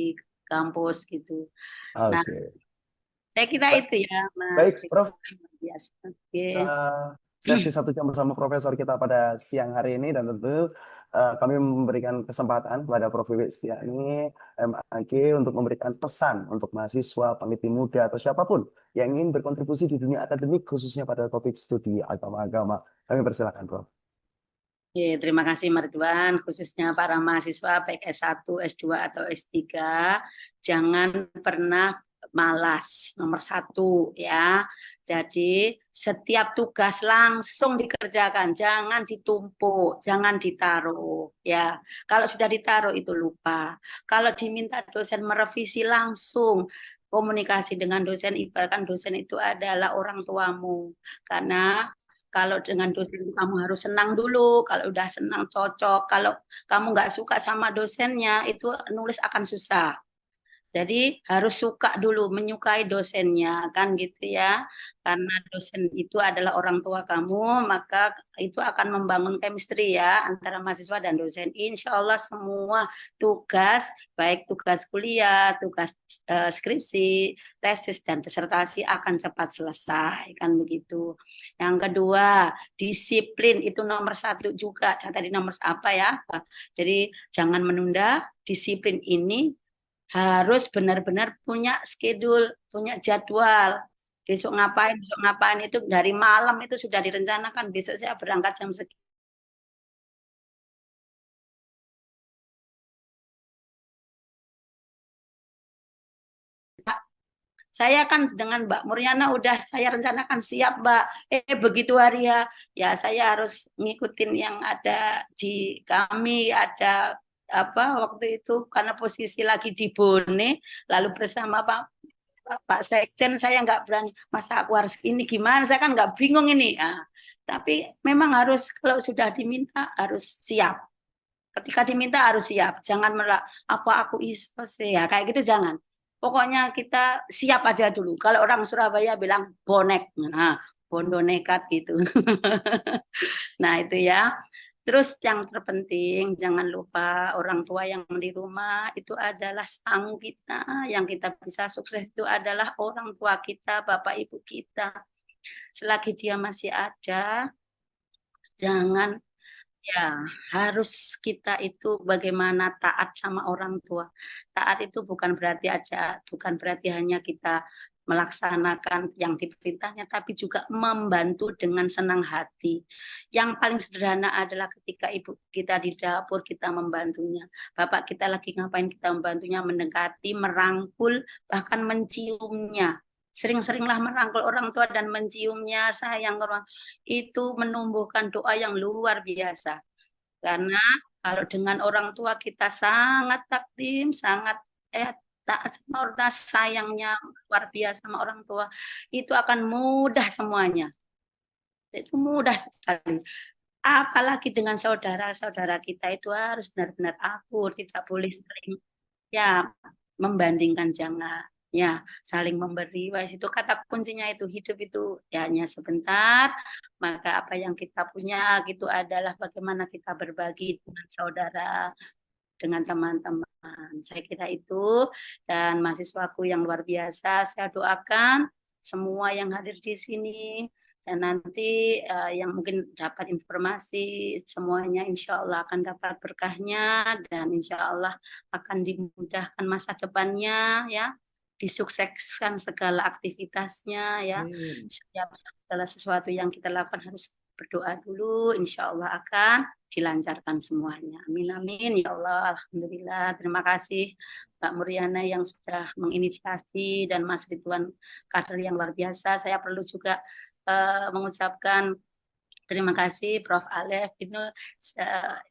kampus gitu. Nah, Oke. saya kira Ba- itu ya, Mas Baik, Prof. Ridwan. Luar biasa. Oke. Sesi 1 jam bersama Profesor kita pada siang hari ini, dan tentu kami memberikan kesempatan kepada Prof. Wiwi Setiani, MAG, untuk memberikan pesan untuk mahasiswa, peneliti muda, atau siapapun yang ingin berkontribusi di dunia akademik, khususnya pada topik studi agama-agama. Kami persilakan, Prof. Oke, terima kasih Mas Ridwan, khususnya para mahasiswa baik S1, S2 atau S3, jangan pernah malas, nomor satu ya. Jadi setiap tugas langsung dikerjakan, jangan ditumpuk, jangan ditaruh ya. Kalau sudah ditaruh itu lupa. Kalau diminta dosen merevisi langsung komunikasi dengan dosen, ibaratkan dosen itu adalah orang tuamu. Karena kalau dengan dosen itu kamu harus senang dulu. Kalau udah senang cocok. Kalau kamu nggak suka sama dosennya, itu nulis akan susah. Jadi harus suka dulu, menyukai dosennya, kan gitu ya. Karena dosen itu adalah orang tua kamu, maka itu akan membangun chemistry ya antara mahasiswa dan dosen. Insya Allah semua tugas, baik tugas kuliah, tugas skripsi, tesis dan disertasi akan cepat selesai, kan begitu. Yang kedua, disiplin itu nomor satu juga. Tadi nomor apa ya? Jadi jangan menunda. Disiplin ini harus benar-benar punya schedule, punya jadwal. Besok ngapain itu dari malam itu sudah direncanakan. Besok saya berangkat jam sekian. Saya kan dengan Mbak Muriana udah saya rencanakan siap Mbak. Begitu hari ya, ya saya harus ngikutin yang ada di kami, ada apa waktu itu karena posisi lagi di Bone, lalu bersama Pak Sekjen saya nggak berani, masa aku harus ini gimana, saya kan nggak bingung ini. Nah, tapi memang harus kalau sudah diminta harus siap. Ketika diminta harus siap, jangan melak apa aku isos ya kayak gitu jangan. Pokoknya kita siap aja dulu. Kalau orang Surabaya bilang bonek, nah bondo nekat gitu. Nah itu ya. Terus yang terpenting jangan lupa orang tua yang di rumah itu adalah sang kita. Yang kita bisa sukses itu adalah orang tua kita, bapak ibu kita. Selagi dia masih ada, jangan ya harus kita itu bagaimana taat sama orang tua. Taat itu bukan berarti hanya kita melaksanakan yang diperintahnya, tapi juga membantu dengan senang hati. Yang paling sederhana adalah ketika ibu kita di dapur, kita membantunya. Bapak kita lagi ngapain, kita membantunya, mendekati, merangkul, bahkan menciumnya. Sering-seringlah merangkul orang tua dan menciumnya, sayang orang. Itu menumbuhkan doa yang luar biasa. Karena kalau dengan orang tua kita sangat takdim, sangat taat sama orang tua, sayangnya luar biasa sama orang tua, itu akan mudah semuanya. Itu mudah sekali. apalagi dengan saudara-saudara kita itu harus benar-benar akur, tidak boleh saling ya membandingkan, jangan ya saling memberi. Wah, itu kata kuncinya, itu hidup itu ya hanya sebentar, maka apa yang kita punya itu adalah bagaimana kita berbagi dengan saudara, dengan teman-teman. Saya kira itu, dan mahasiswaku yang luar biasa, saya doakan semua yang hadir di sini dan nanti yang mungkin dapat informasi semuanya insya Allah akan dapat berkahnya dan insya Allah akan dimudahkan masa depannya ya, disukseskan segala aktivitasnya ya. Amin. Setiap segala sesuatu yang kita lakukan harus berdoa dulu, insya Allah akan dilancarkan semuanya. Amin amin ya Allah. Alhamdulillah. Terima kasih Mbak Muriana yang sudah menginisiasi dan Mas Ridwan, kader yang luar biasa. Saya perlu juga mengucapkan terima kasih Prof. Alef. Itu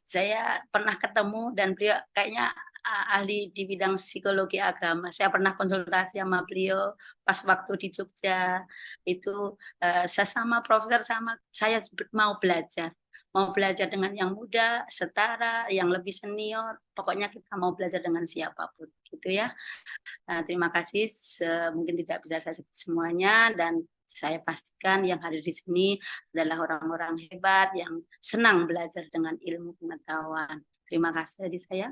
saya pernah ketemu dan beliau kayaknya ahli di bidang psikologi agama. Saya pernah konsultasi sama beliau pas waktu di Jogja. Itu sesama profesor sama saya mau belajar dengan yang muda, setara, yang lebih senior. Pokoknya kita mau belajar dengan siapapun, gitu ya. Terima kasih. Mungkin tidak bisa saya sebut semuanya dan saya pastikan yang hadir di sini adalah orang-orang hebat yang senang belajar dengan ilmu pengetahuan. Terima kasih dari saya.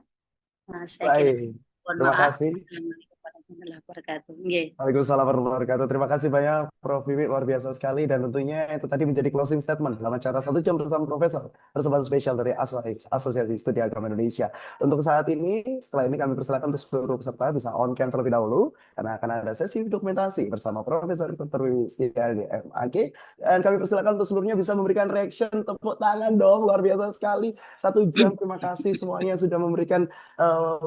Saya kira Baik, mohon terima maaf. kasih. Assalamualaikum warahmatullahi wabarakatuh. Nggih. Waalaikumsalam warahmatullahi wabarakatuh. Terima kasih banyak Prof. Wiwi, luar biasa sekali. Dan tentunya itu tadi menjadi closing statement dalam acara 1 jam bersama Profesor, persembahan spesial dari Asosiasi Studi Agama Indonesia. Untuk saat ini, setelah ini kami persilakan untuk seluruh peserta bisa on cam terlebih dahulu, karena akan ada sesi dokumentasi bersama Profesor Dr. Wiwi Setiadi MAG. Dan kami persilakan untuk seluruhnya bisa memberikan reaction, tepuk tangan dong, luar biasa sekali. 1 jam, terima kasih semuanya sudah memberikan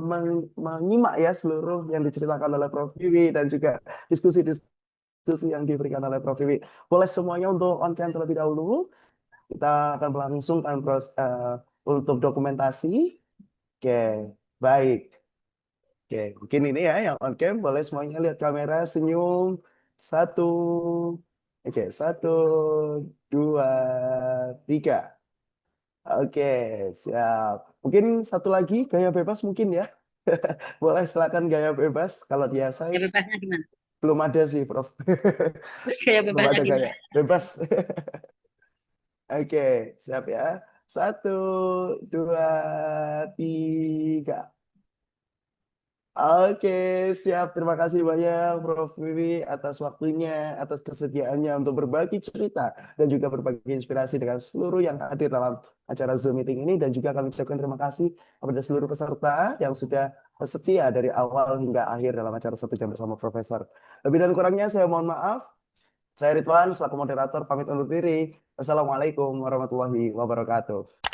menyimak ya seluruh yang diceritakan oleh Prof. Wiwi dan juga diskusi-diskusi yang diberikan oleh Prof. Wiwi. Boleh semuanya untuk on cam terlebih dahulu. Kita akan melangsungkan untuk dokumentasi. Oke, baik. Oke, mungkin ini ya yang on cam. Boleh semuanya lihat kamera, senyum. Satu. Oke, satu, dua, tiga. Oke, siap. Mungkin satu lagi gaya bebas mungkin ya. Boleh silakan gaya bebas. Kalau dia Ya saya bebasnya gimana? belum ada sih, Prof. Ya Belum bebasnya ada gaya. gimana? Bebas. Oke, siap ya. Satu, dua, tiga. Oke, siap. Terima kasih banyak Prof. Wiwi atas waktunya, atas kesediaannya untuk berbagi cerita dan juga berbagi inspirasi dengan seluruh yang hadir dalam acara Zoom meeting ini. Dan juga kami ucapkan terima kasih kepada seluruh peserta yang sudah setia dari awal hingga akhir dalam acara 1 jam bersama Profesor. Lebih dan kurangnya saya mohon maaf. Saya Ridwan, selaku moderator, pamit undur diri. Wassalamualaikum warahmatullahi wabarakatuh.